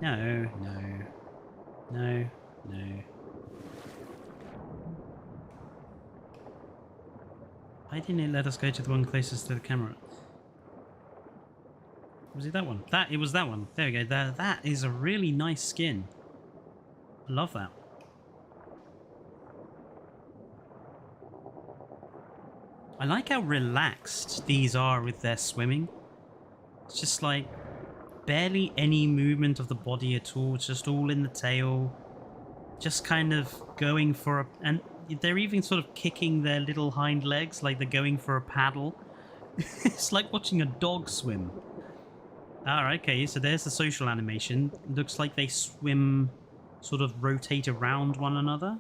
No, no. No. No. Why didn't it let us go to the one closest to the camera? Was it that one? It was that one. There we go. That is a really nice skin. I love that. I like how relaxed these are with their swimming. It's just like... barely any movement of the body at all. It's just all in the tail. Just kind of going for a... And they're even sort of kicking their little hind legs like they're going for a paddle. It's like watching a dog swim. Alright, okay, so there's the social animation. Looks like they swim, sort of rotate around one another.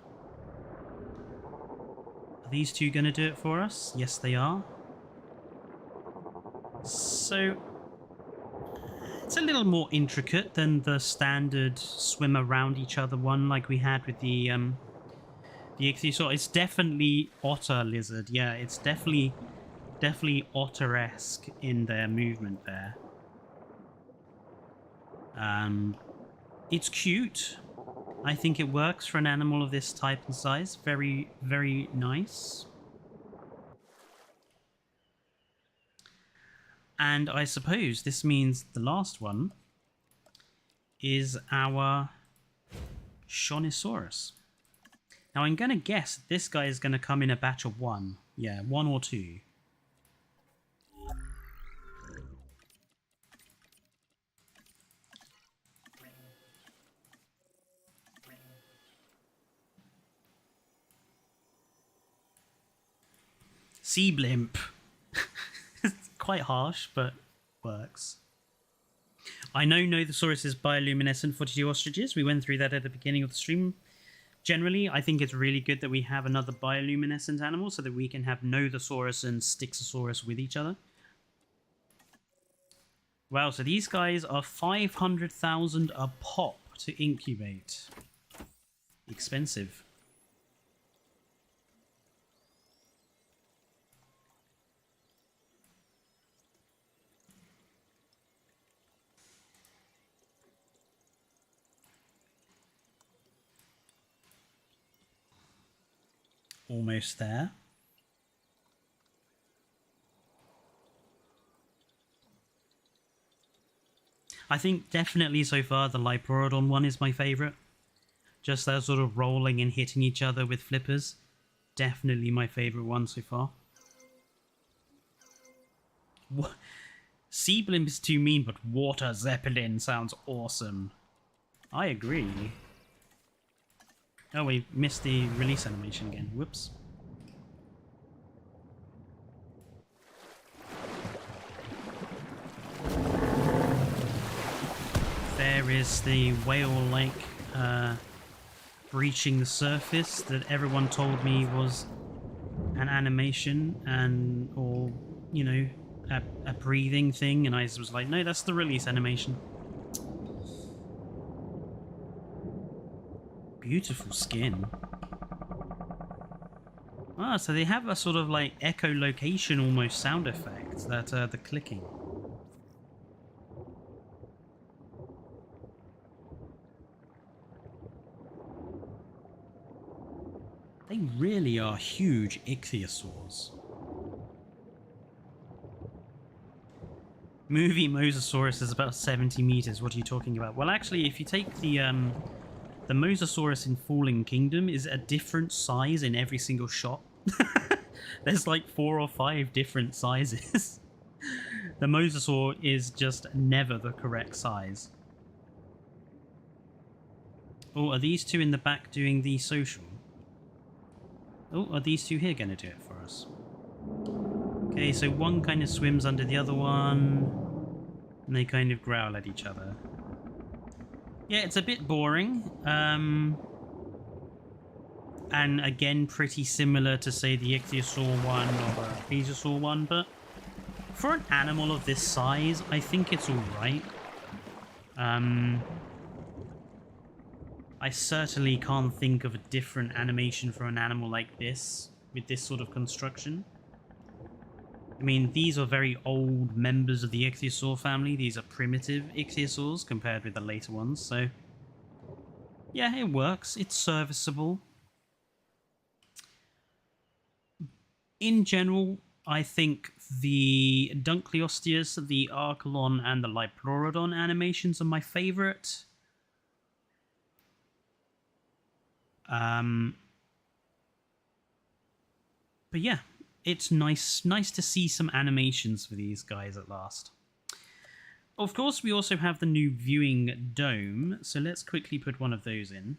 Are these two going to do it for us? Yes, they are. So, it's a little more intricate than the standard swim around each other one like we had with the ichthyosaur. It's definitely otter lizard. Yeah, it's definitely otter-esque in their movement there. It's cute. I think it works for an animal of this type and size. Very, very nice. And I suppose this means the last one is our Shonisaurus. Now I'm going to guess this guy is going to come in a batch of one. Yeah, 1 or 2. Sea blimp. It's quite harsh, but works. I know Nothosaurus is bioluminescent for 2 ostriches. We went through that at the beginning of the stream. Generally, I think it's really good that we have another bioluminescent animal so that we can have Nothosaurus and Styxosaurus with each other. Wow, so these guys are 500,000 a pop to incubate. Expensive. Almost there. I think definitely so far the Liplorodon one is my favourite. Just that sort of rolling and hitting each other with flippers. Definitely my favourite one so far. Sea blimp is too mean, but water zeppelin sounds awesome. I agree. Oh, we missed the release animation again. Whoops. There is the whale-like breaching the surface that everyone told me was an animation and, or, you know, a breathing thing, and I was like, no, that's the release animation. Beautiful skin. Ah, so they have a sort of like echolocation almost sound effect, that the clicking. They really are huge ichthyosaurs. Movie Mosasaurus is about 70 meters. What are you talking about? Well, actually, if you take the Mosasaurus in Fallen Kingdom is a different size in every single shot. There's like 4 or 5 different sizes. The Mosasaur is just never the correct size. Oh, are these two in the back doing the social? Oh, are these two here going to do it for us? Okay, so one kind of swims under the other one, and they kind of growl at each other. Yeah, it's a bit boring. And again, pretty similar to, say, the ichthyosaur one or the plesiosaur one, but for an animal of this size, I think it's alright. I certainly can't think of a different animation for an animal like this, with this sort of construction. I mean, these are very old members of the ichthyosaur family. These are primitive ichthyosaurs compared with the later ones, so yeah, it works. It's serviceable. In general, I think the Dunkleosteus, the Archelon, and the Liplorodon animations are my favourite. But yeah, it's nice to see some animations for these guys at last. Of course, we also have the new viewing dome, so let's quickly put one of those in.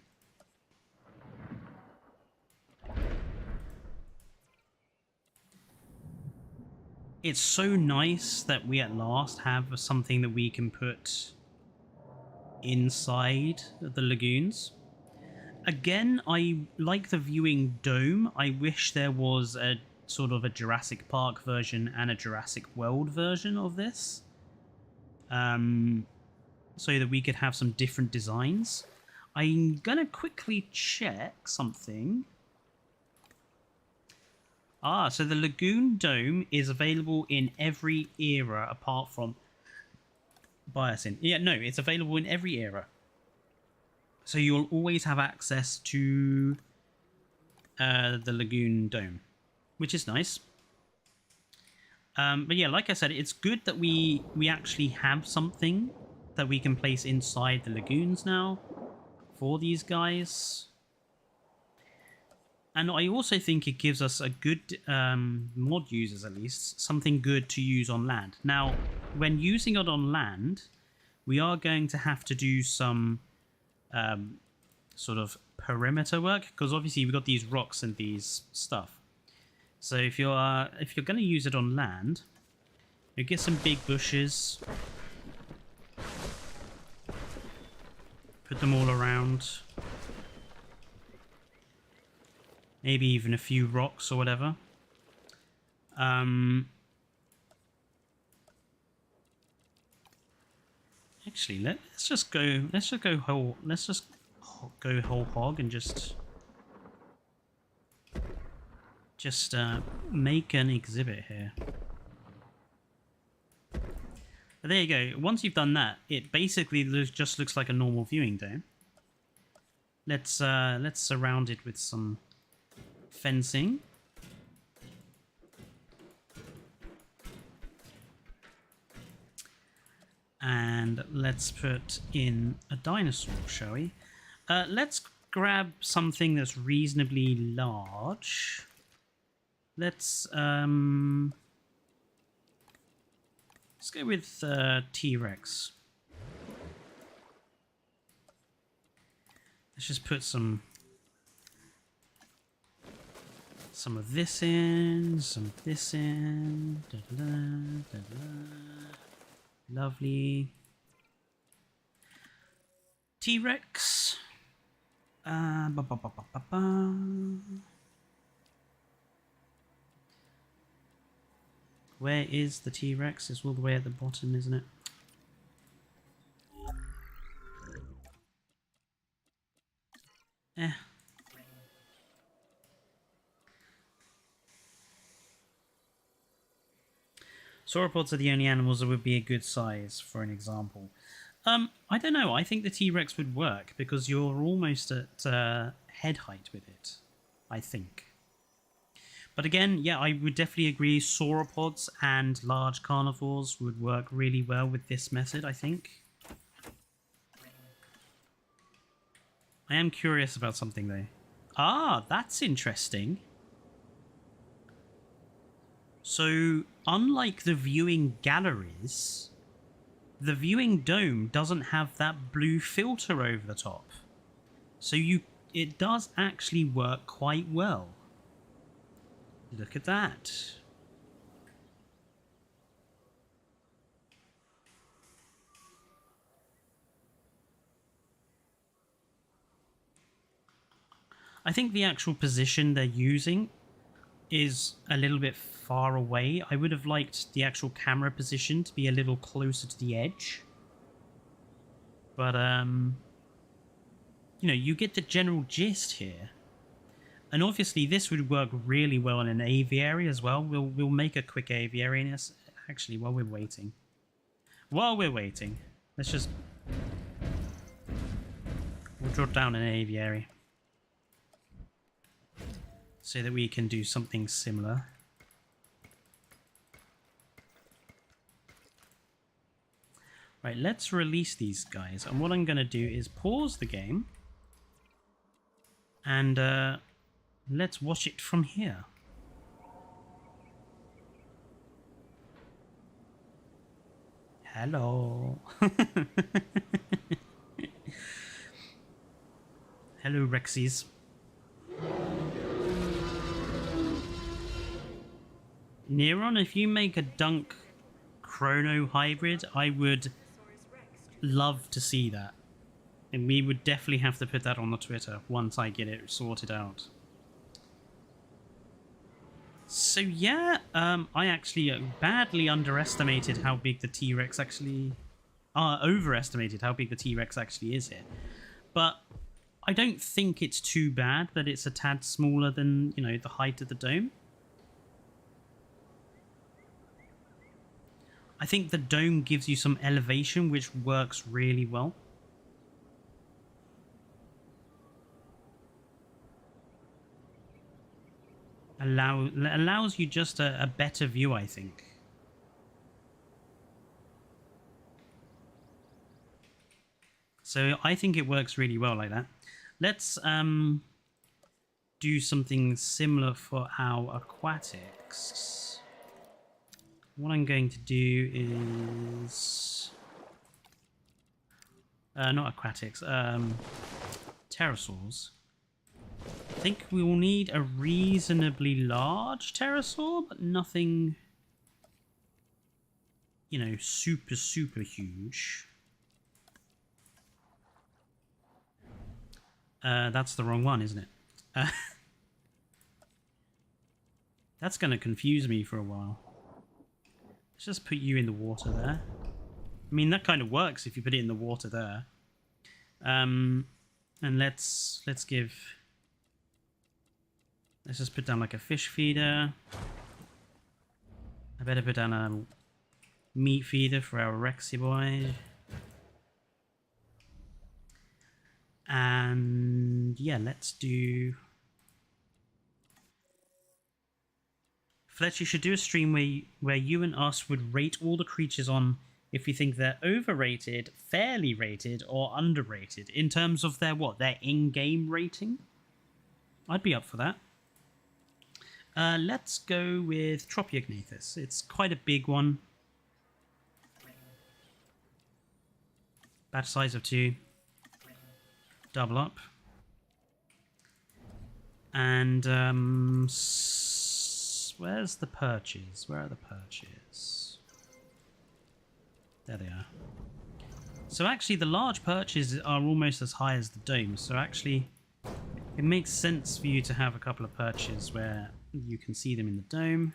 It's so nice that we at last have something that we can put inside the lagoons. Again, I like the viewing dome. I wish there was a sort of a Jurassic Park version and a Jurassic World version of this. So that we could have some different designs. I'm gonna quickly check something. So the Lagoon Dome is available in every era apart from Biosyn. Yeah, no, it's available in every era. So you'll always have access to the Lagoon Dome, which is nice. But yeah, like I said, it's good that we actually have something that we can place inside the lagoons now for these guys. And I also think it gives us a good, mod users at least, something good to use on land. Now, when using it on land, we are going to have to do some sort of perimeter work, because obviously we've got these rocks and these stuff. So if you're going to use it on land, you get some big bushes, put them all around. Maybe even a few rocks or whatever. Actually, let's just go whole hog and just make an exhibit here. But there you go. Once you've done that, it basically just looks like a normal viewing dome. Let's surround it with some fencing. And let's put in a dinosaur, shall we? Let's grab something that's reasonably large. Let's go with T-Rex. Let's just put some of this in, some of this in. Da -da -da, da -da. Lovely. T-Rex. Ba -ba -ba -ba -ba -ba. Where is the T-Rex? It's all the way at the bottom, isn't it? Sauropods are the only animals that would be a good size, for an example. I don't know. I think the T-Rex would work because you're almost at head height with it, I think. But again, yeah, I would definitely agree sauropods and large carnivores would work really well with this method, I think. I am curious about something, though. Ah, that's interesting. So, unlike the viewing galleries, the viewing dome doesn't have that blue filter over the top. So it does actually work quite well. Look at that. I think the actual position they're using is a little bit far away. I would have liked the actual camera position to be a little closer to the edge. But, you know, you get the general gist here. And obviously this would work really well in an aviary as well. We'll make a quick aviary in this. Actually, while we're waiting. Let's just... We'll drop down an aviary. So that we can do something similar. Right, let's release these guys. And what I'm going to do is pause the game. And let's watch it from here. Hello. Hello, Rexies. Neron, if you make a Dunk Chrono hybrid, I would love to see that. And we would definitely have to put that on the Twitter once I get it sorted out. So yeah, I actually badly underestimated how big the T-Rex actually... overestimated how big the T-Rex actually is here. But I don't think it's too bad that it's a tad smaller than, you know, the height of the dome. I think the dome gives you some elevation, which works really well. Allows you just a better view, I think. So I think it works really well like that. Let's do something similar for our aquatics. What I'm going to do is not aquatics, pterosaurs. I think we will need a reasonably large pterosaur, but nothing, you know, super huge. That's the wrong one, isn't it? That's going to confuse me for a while. Let's just put you in the water there. I mean, that kind of works if you put it in the water there. And let's just put down like a fish feeder. I better put down a meat feeder for our Rexy boy. And yeah, let's do... Fletcher, you should do a stream where you and us would rate all the creatures on if we think they're overrated, fairly rated, or underrated in terms of their what? Their in-game rating? I'd be up for that. Let's go with Tropiognathus. It's quite a big one. Batch size of 2. Double up. And where's the perches? Where are the perches? There they are. So actually the large perches are almost as high as the dome. So actually it makes sense for you to have a couple of perches where you can see them in the dome.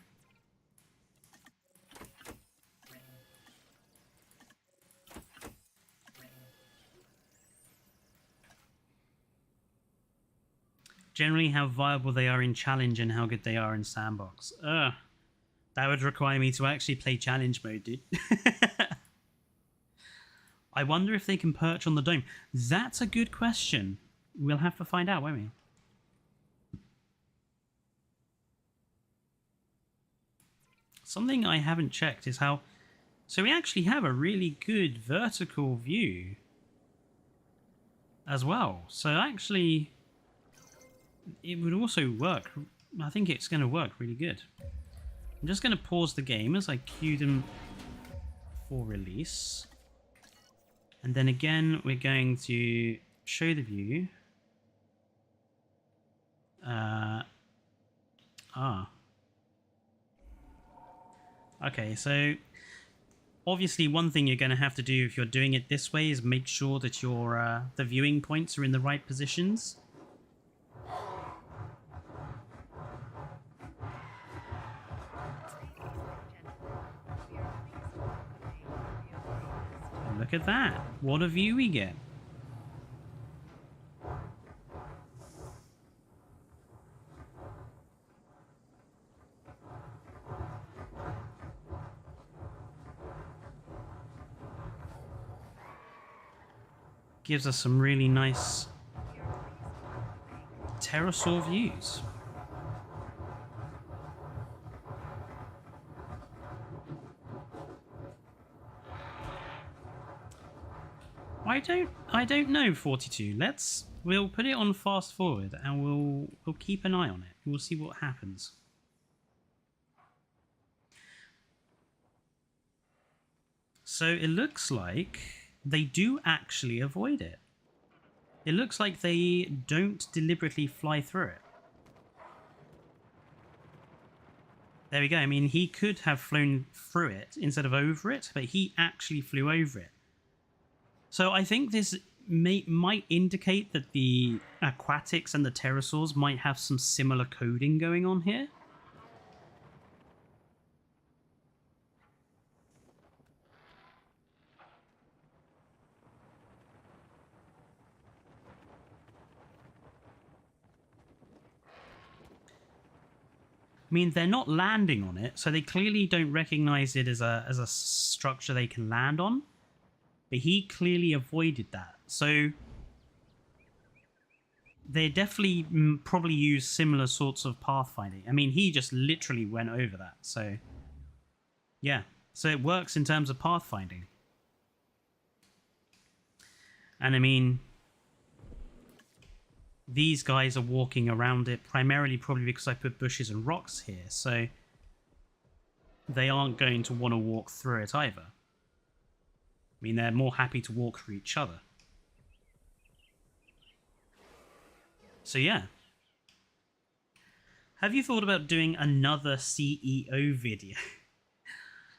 Generally how viable they are in challenge and how good they are in sandbox. That would require me to actually play challenge mode, dude. I wonder if they can perch on the dome. That's a good question. We'll have to find out, won't we? Something I haven't checked is how... So we actually have a really good vertical view as well. So actually, it would also work. I think it's going to work really good. I'm just going to pause the game as I queue them for release. And then again, we're going to show the view. Okay, so obviously one thing you're going to have to do if you're doing it this way is make sure that your the viewing points are in the right positions. And look at that. What a view we get. Gives us some really nice pterosaur views. I don't know, 42. We'll put it on fast forward and we'll keep an eye on it. We'll see what happens. So it looks like they do actually avoid it. It looks like they don't deliberately fly through it. There we go. I mean, he could have flown through it instead of over it, but he actually flew over it. So I think this might indicate that the aquatics and the pterosaurs might have some similar coding going on here. I mean, they're not landing on it, so they clearly don't recognize it as a structure they can land on. But he clearly avoided that. So they definitely probably use similar sorts of pathfinding. I mean, he just literally went over that. So yeah, so it works in terms of pathfinding. And I mean, these guys are walking around it primarily probably because I put bushes and rocks here, so they aren't going to want to walk through it either. I mean, they're more happy to walk through each other. So yeah. Have you thought about doing another CEO video?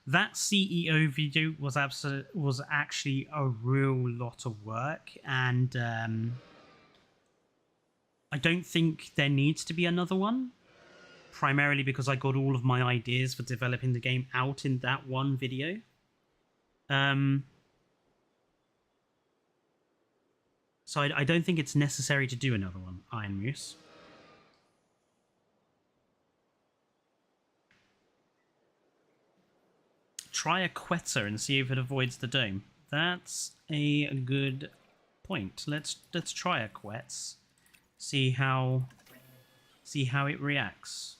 That CEO video was actually a real lot of work, and I don't think there needs to be another one, primarily because I got all of my ideas for developing the game out in that one video. So I don't think it's necessary to do another one, Iron Moose. Try a Quetzal and see if it avoids the dome. That's a good point. Let's try a Quetzal. See how it reacts.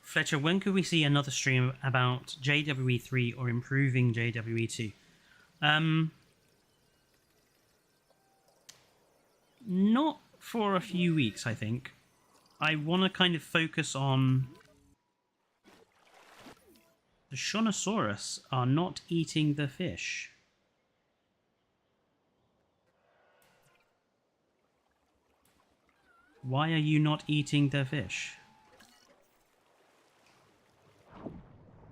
Fletcher, when could we see another stream about JWE3 or improving JWE2? Not for a few weeks, I think. I want to kind of focus on... The Shonisaurus are not eating the fish. Why are you not eating the fish?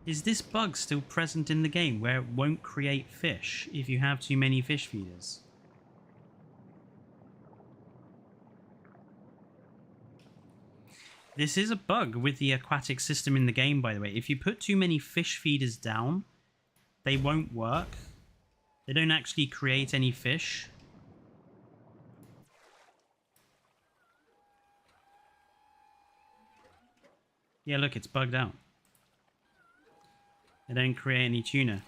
Is this bug still present in the game where it won't create fish if you have too many fish feeders? This is a bug with the aquatic system in the game, by the way. If you put too many fish feeders down, they won't work. They don't actually create any fish. Yeah, look, it's bugged out. They don't create any tuna.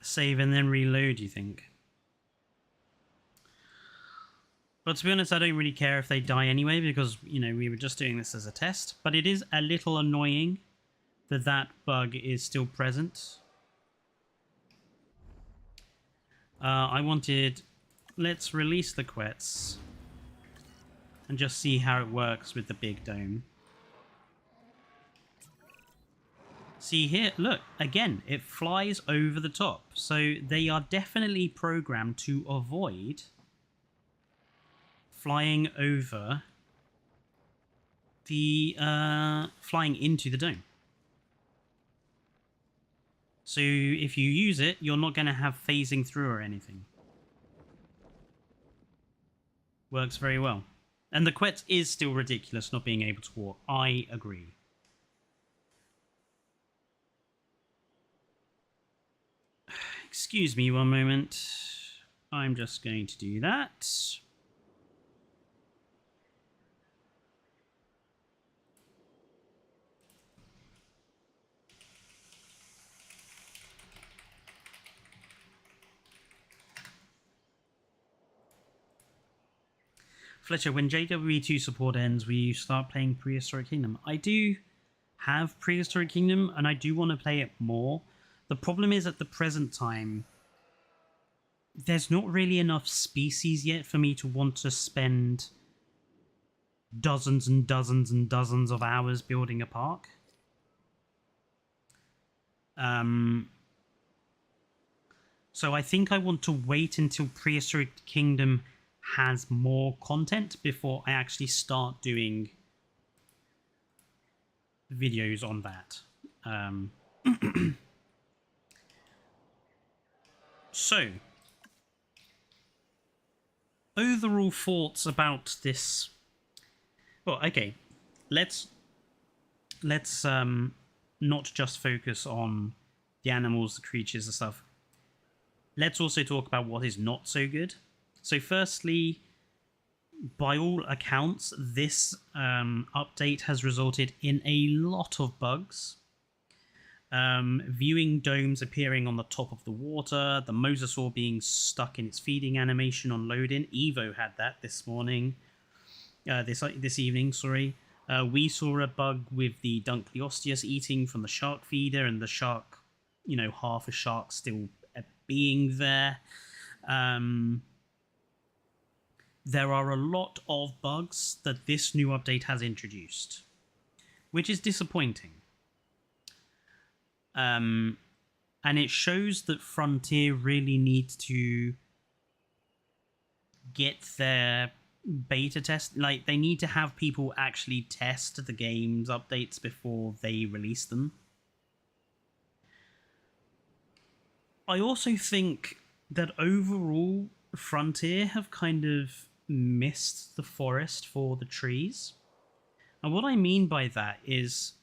Save and then reload, you think? But to be honest, I don't really care if they die anyway, because, you know, we were just doing this as a test. But it is a little annoying that that bug is still present. I wanted... Let's release the Quetzal and just see how it works with the big dome. See here, look, again, it flies over the top. So they are definitely programmed to avoid flying over the, flying into the dome. So if you use it, you're not going to have phasing through or anything. Works very well. And the Quetzal is still ridiculous not being able to walk. I agree. Excuse me one moment. I'm just going to do that. Fletcher, when JW2 support ends, we start playing Prehistoric Kingdom. I do have Prehistoric Kingdom, and I do want to play it more. The problem is, at the present time, there's not really enough species yet for me to want to spend dozens and dozens and dozens of hours building a park. So I think I want to wait until Prehistoric Kingdom has more content before I actually start doing videos on that. So, overall thoughts about this. Well, okay, let's not just focus on the animals, the creatures, and stuff. Let's also talk about what is not so good. So firstly, by all accounts, this update has resulted in a lot of bugs. Viewing domes appearing on the top of the water, the mosasaur being stuck in its feeding animation on load-in. Evo had that this morning. This evening, sorry. We saw a bug with the Dunkleosteus eating from the shark feeder, and the shark, half a shark still being there. There are a lot of bugs that this new update has introduced, which is disappointing. And it shows that Frontier really needs to get their beta test. Like, they need to have people actually test the game's updates before they release them. I also think that overall, Frontier have kind of missed the forest for the trees. And what I mean by that is,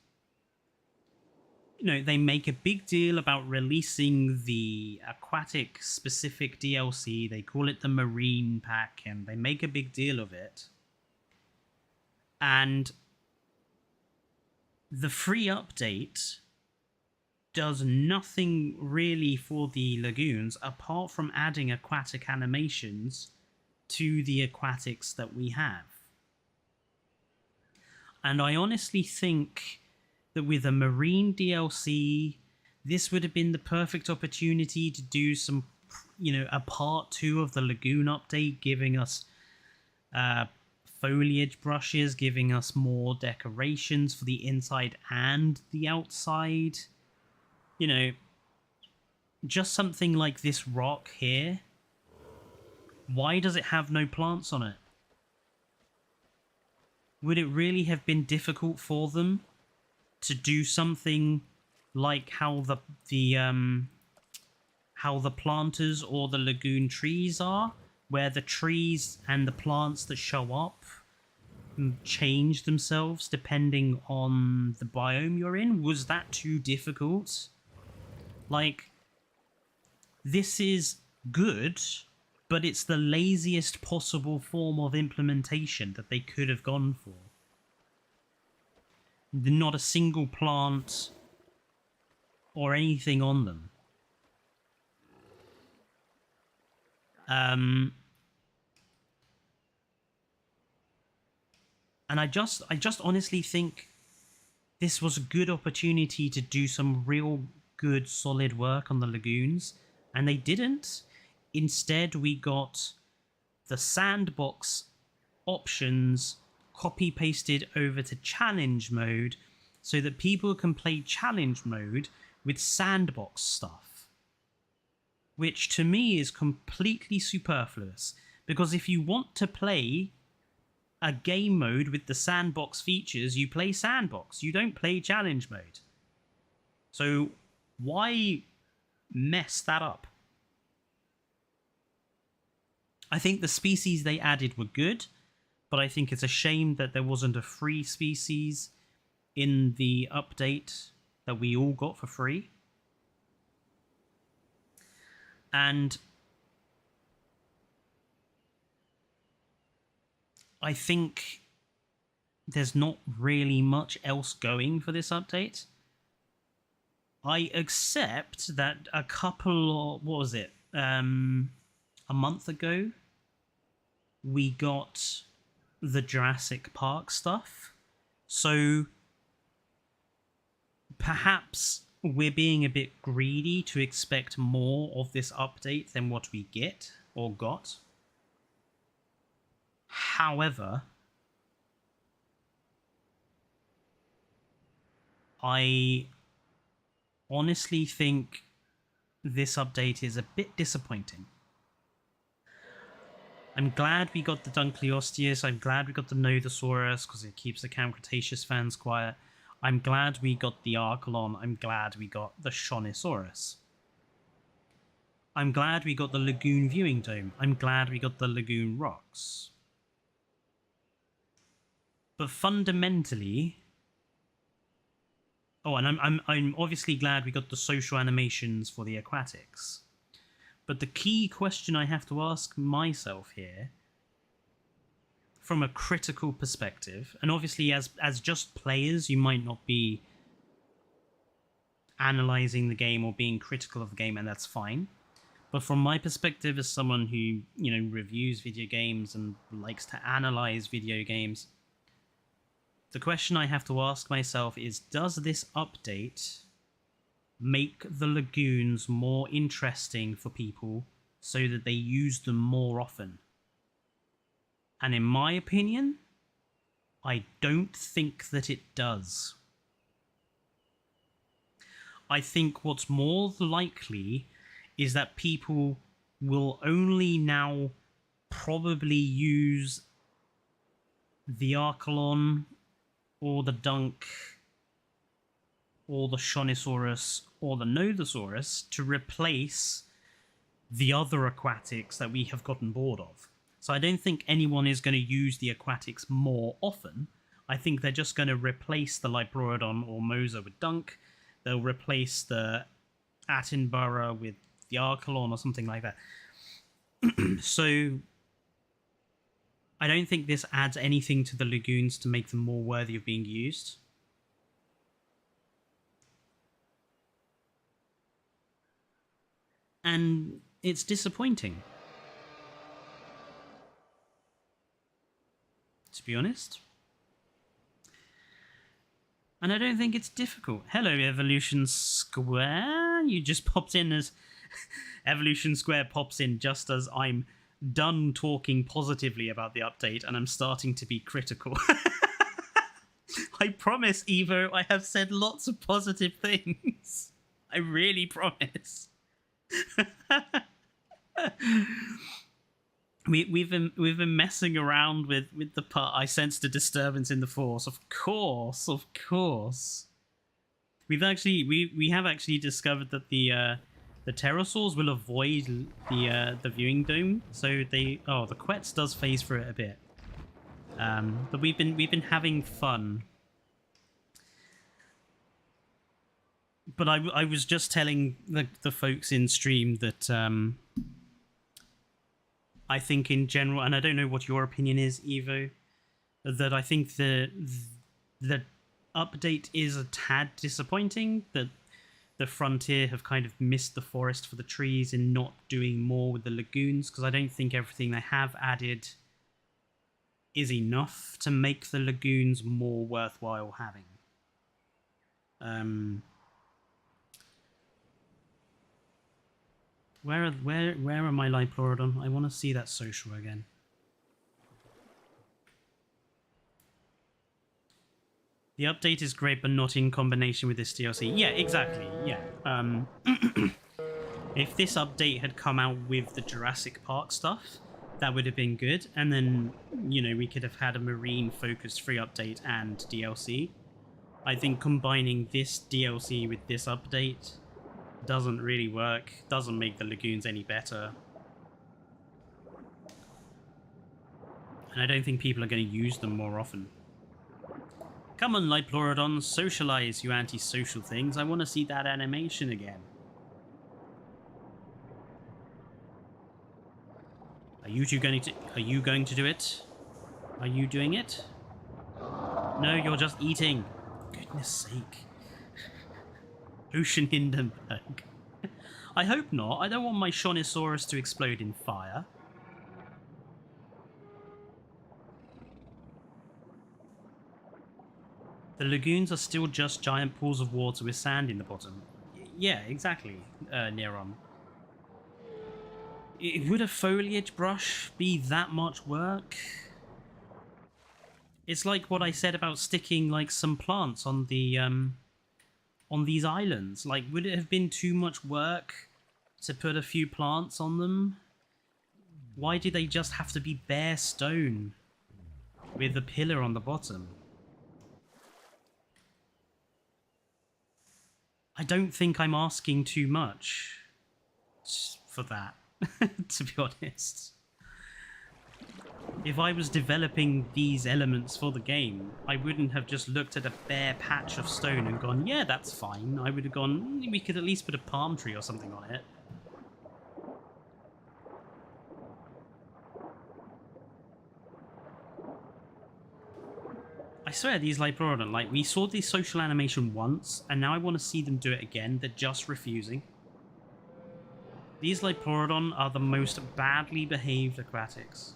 they make a big deal about releasing the Aquatic specific DLC. They call it the Marine Pack, and they make a big deal of it. And the free update does nothing really for the lagoons apart from adding aquatic animations to the aquatics that we have. And I honestly think that with a marine DLC, this would have been the perfect opportunity to do some, a part 2 of the Lagoon update, giving us foliage brushes, giving us more decorations for the inside and the outside. Just something like this rock here. Why does it have no plants on it? Would it really have been difficult for them to do something like how the planters or the lagoon trees are, where the trees and the plants that show up change themselves depending on the biome you're in? Was that too difficult? Like, this is good, but it's the laziest possible form of implementation that they could have gone for. Not a single plant or anything on them. And I just honestly think this was a good opportunity to do some real good solid work on the lagoons, and they didn't. Instead, we got the sandbox options copy pasted over to challenge mode so that people can play challenge mode with sandbox stuff, which to me is completely superfluous, because if you want to play a game mode with the sandbox features, you play sandbox, you don't play challenge mode. So why mess that up? I think the species they added were good, but I think it's a shame that there wasn't a free species in the update that we all got for free. And I think there's not really much else going for this update. I accept that a couple of, what was it, a month ago, we got the Jurassic Park stuff. So perhaps we're being a bit greedy to expect more of this update than what we get or got. However, I honestly think this update is a bit disappointing. I'm glad we got the Dunkleosteus. I'm glad we got the Nothosaurus because it keeps the Camp Cretaceous fans quiet. I'm glad we got the Archelon. I'm glad we got the Shonisaurus. I'm glad we got the Lagoon viewing dome. I'm glad we got the Lagoon rocks. But fundamentally, oh, and I'm obviously glad we got the social animations for the aquatics. But the key question I have to ask myself here, from a critical perspective, and obviously as just players, you might not be analyzing the game or being critical of the game, and that's fine. But from my perspective, as someone who, you know, reviews video games and likes to analyze video games, the question I have to ask myself is, does this update make the lagoons more interesting for people so that they use them more often? And in my opinion, I don't think that it does. I think what's more likely is that people will only now probably use the Archelon or the Dunk or the Shonisaurus or the Nothosaurus to replace the other aquatics that we have gotten bored of. So I don't think anyone is going to use the aquatics more often. I think they're just going to replace the Liplorodon or Mosa with Dunk. They'll replace the Attenborough with the Archelon or something like that. So I don't think this adds anything to the lagoons to make them more worthy of being used. And it's disappointing, to be honest. And I don't think it's difficult. Hello, Evolution Square. You just popped in as... Evolution Square pops in just as I'm done talking positively about the update and I'm starting to be critical. I promise, Evo, I have said lots of positive things. I really promise. We've been messing around with the part. I sensed a disturbance in the force. Of course. We have actually discovered that the pterosaurs will avoid the viewing dome. So the Quetz does phase for it a bit. But we've been having fun. But I was just telling the folks in stream that I think in general, and I don't know what your opinion is, Evo, that I think the update is a tad disappointing, that the Frontier have kind of missed the forest for the trees in not doing more with the lagoons, because I don't think everything they have added is enough to make the lagoons more worthwhile having. Where are my Liplorodon? I want to see that social again. The update is great, but not in combination with this DLC. Yeah, exactly. Yeah. If this update had come out with the Jurassic Park stuff, that would have been good. And then, you know, we could have had a marine-focused free update and DLC. I think combining this DLC with this update doesn't really work, doesn't make the lagoons any better. And I don't think people are going to use them more often. Come on, Liplorodon, socialize, you antisocial things. I want to see that animation again. Are you two going to... Are you going to do it? Are you doing it? No, you're just eating. Goodness sake. Ocean Hindenburg. I hope not. I don't want my Shonisaurus to explode in fire. The lagoons are still just giant pools of water with sand in the bottom. Yeah, exactly, Neron. Would a foliage brush be that much work? It's like what I said about sticking like some plants on the on these islands. Like, would it have been too much work to put a few plants on them? Why did they just have to be bare stone with a pillar on the bottom? I don't think I'm asking too much for that, to be honest. If I was developing these elements for the game, I wouldn't have just looked at a bare patch of stone and gone, yeah, that's fine. I would have gone, we could at least put a palm tree or something on it. I swear, these Liplorodon, like, we saw this social animation once, and now I want to see them do it again. They're just refusing. These Liplorodon are the most badly behaved aquatics.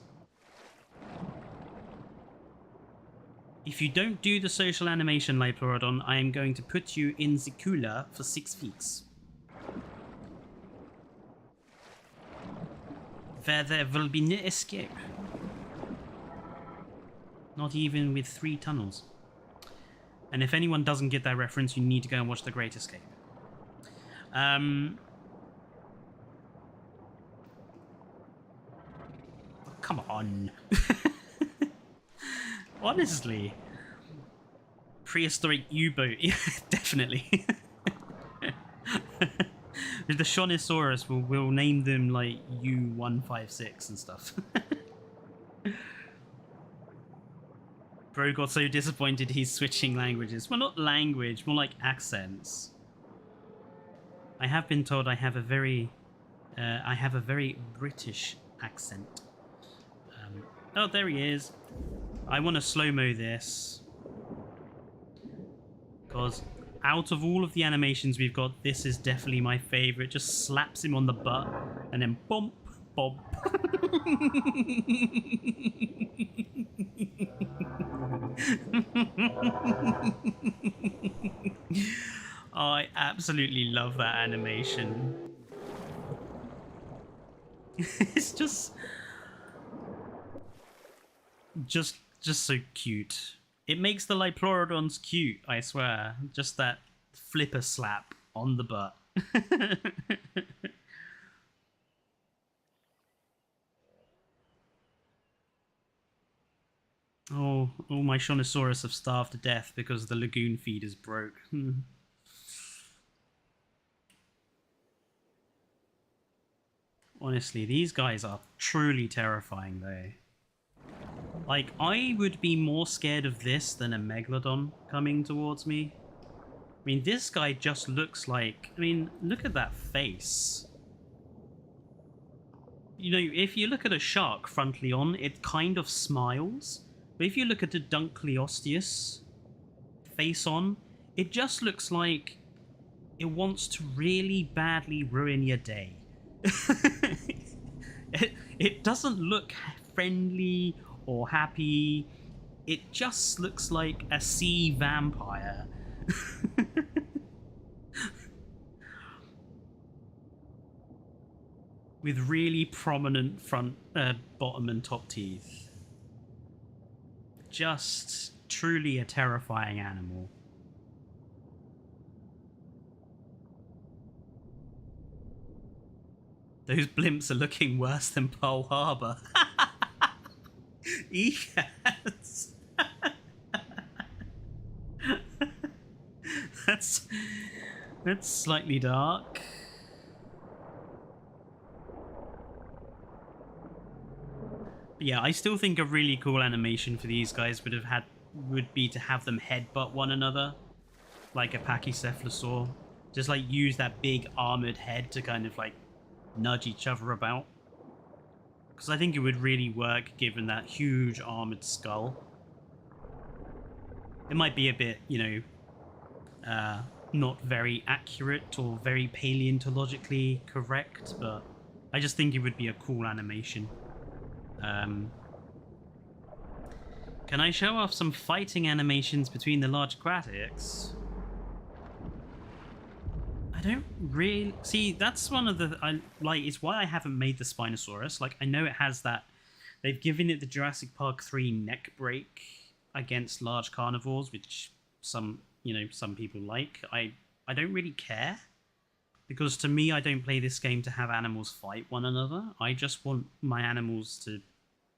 If you don't do the social animation, Liplorodon, I am going to put you in the cooler for 6 weeks. Where there will be no escape. Not even with 3 tunnels. And if anyone doesn't get that reference, you need to go and watch The Great Escape. Oh, come on. Honestly. Prehistoric U-boat. Yeah, definitely. With the Shonisaurus, we'll name them like U-156 and stuff. Bro got so disappointed he's switching languages. Well, not language, more like accents. I have been told I have a very British accent. Oh, there he is. I want to slow-mo this. Because out of all of the animations we've got, this is definitely my favorite. Just slaps him on the butt and then bump, bob. I absolutely love that animation. It's just so cute. It makes the Liplorodons cute, I swear. Just that flipper slap on the butt. Oh, all my Shonisaurus have starved to death because the lagoon feeders broke. Honestly, these guys are truly terrifying, though. Like, I would be more scared of this than a Megalodon coming towards me. I mean, this guy just looks like... I mean, look at that face. You know, if you look at a shark frontally on, it kind of smiles. But if you look at the Dunkleosteus face on, it just looks like it wants to really badly ruin your day. It doesn't look friendly or happy. It just looks like a sea vampire. With really prominent front, bottom and top teeth. Just truly a terrifying animal. Those blimps are looking worse than Pearl Harbor. Yes. That's slightly dark. But yeah, I still think a really cool animation for these guys would be to have them headbutt one another, like a Pachycephalosaur. Just like use that big armored head to kind of like nudge each other about. because I think it would really work given that huge armored skull. It might be a bit, not very accurate or very paleontologically correct, but I just think it would be a cool animation. Can I show off some fighting animations between the large aquatics? I don't really see. That's one of the it's why I haven't made the Spinosaurus. Like, I know it has that. They've given it the Jurassic Park 3 neck break against large carnivores, which some people like. I don't really care, because to me, I don't play this game to have animals fight one another. I just want my animals to,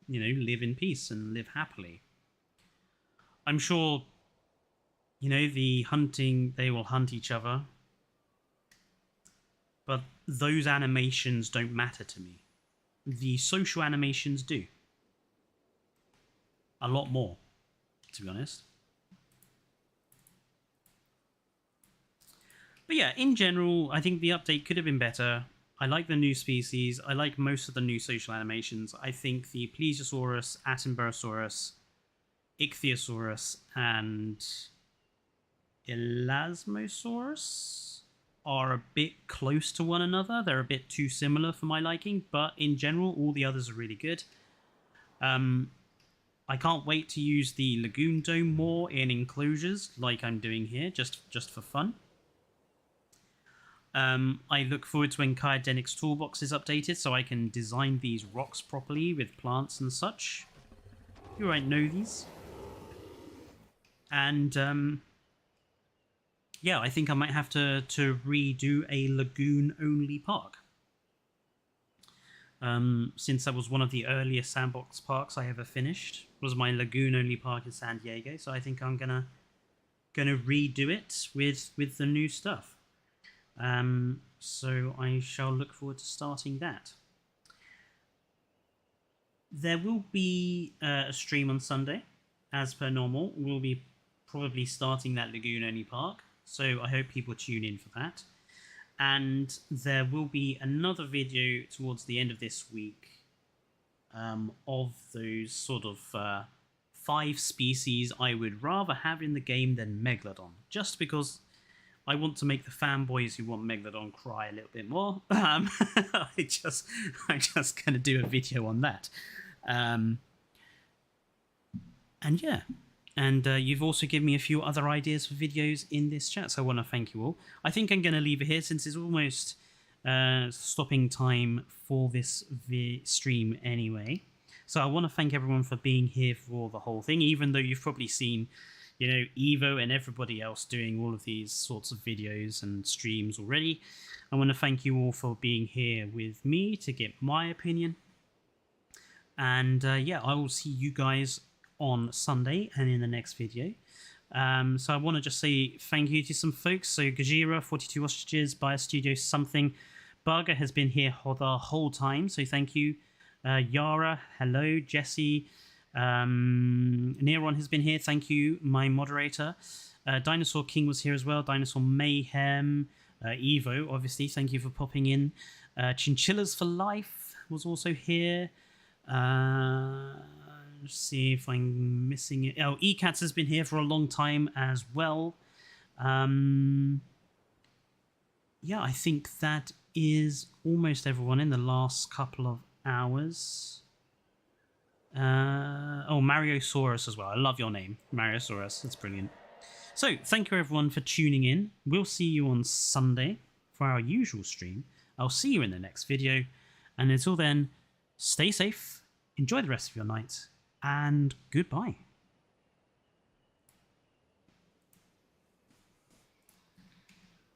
live in peace and live happily. I'm sure, the hunting, they will hunt each other. But those animations don't matter to me. The social animations do. A lot more, to be honest. But yeah, in general, I think the update could have been better. I like the new species. I like most of the new social animations. I think the Plesiosaurus, Attenborosaurus, Ichthyosaurus, and Elasmosaurus are a bit close to one another. They're a bit too similar for my liking, but in general, all the others are really good. I can't wait to use the Lagoon Dome more in enclosures, like I'm doing here, just for fun. I look forward to when Kyodenic's toolbox is updated, so I can design these rocks properly with plants and such. You might know these. And yeah, I think I might have to redo a lagoon-only park. Since that was one of the earliest sandbox parks I ever finished, was my lagoon-only park in San Diego. So I think I'm gonna redo it with the new stuff. So I shall look forward to starting that. There will be a stream on Sunday, as per normal. We'll be probably starting that lagoon-only park. So I hope people tune in for that. And there will be another video towards the end of this week of those sort of 5 species I would rather have in the game than Megalodon. Just because I want to make the fanboys who want Megalodon cry a little bit more. I'm just going to do a video on that. And yeah. And you've also given me a few other ideas for videos in this chat, so I want to thank you all. I think I'm going to leave it here since it's almost stopping time for this stream anyway. So I want to thank everyone for being here for the whole thing, even though you've probably seen, Evo and everybody else doing all of these sorts of videos and streams already. I want to thank you all for being here with me to get my opinion. And yeah, I will see you guys on Sunday and in the next video. So I want to just say thank you to some folks. So Gajira, 42 Ostriches, Biostudio Something, Barger has been here the whole time, so thank you. Yara, hello. Jesse, Neron has been here, thank you. My moderator. Dinosaur King was here as well. Dinosaur Mayhem, Evo, obviously, thank you for popping in. Chinchillas for Life was also here. Let's see if I'm missing it. Oh, Ecats has been here for a long time as well. Yeah, I think that is almost everyone in the last couple of hours. Oh, Mariosaurus as well. I love your name, Mariosaurus. That's brilliant. So, thank you everyone for tuning in. We'll see you on Sunday for our usual stream. I'll see you in the next video. And until then, stay safe, enjoy the rest of your night, and goodbye.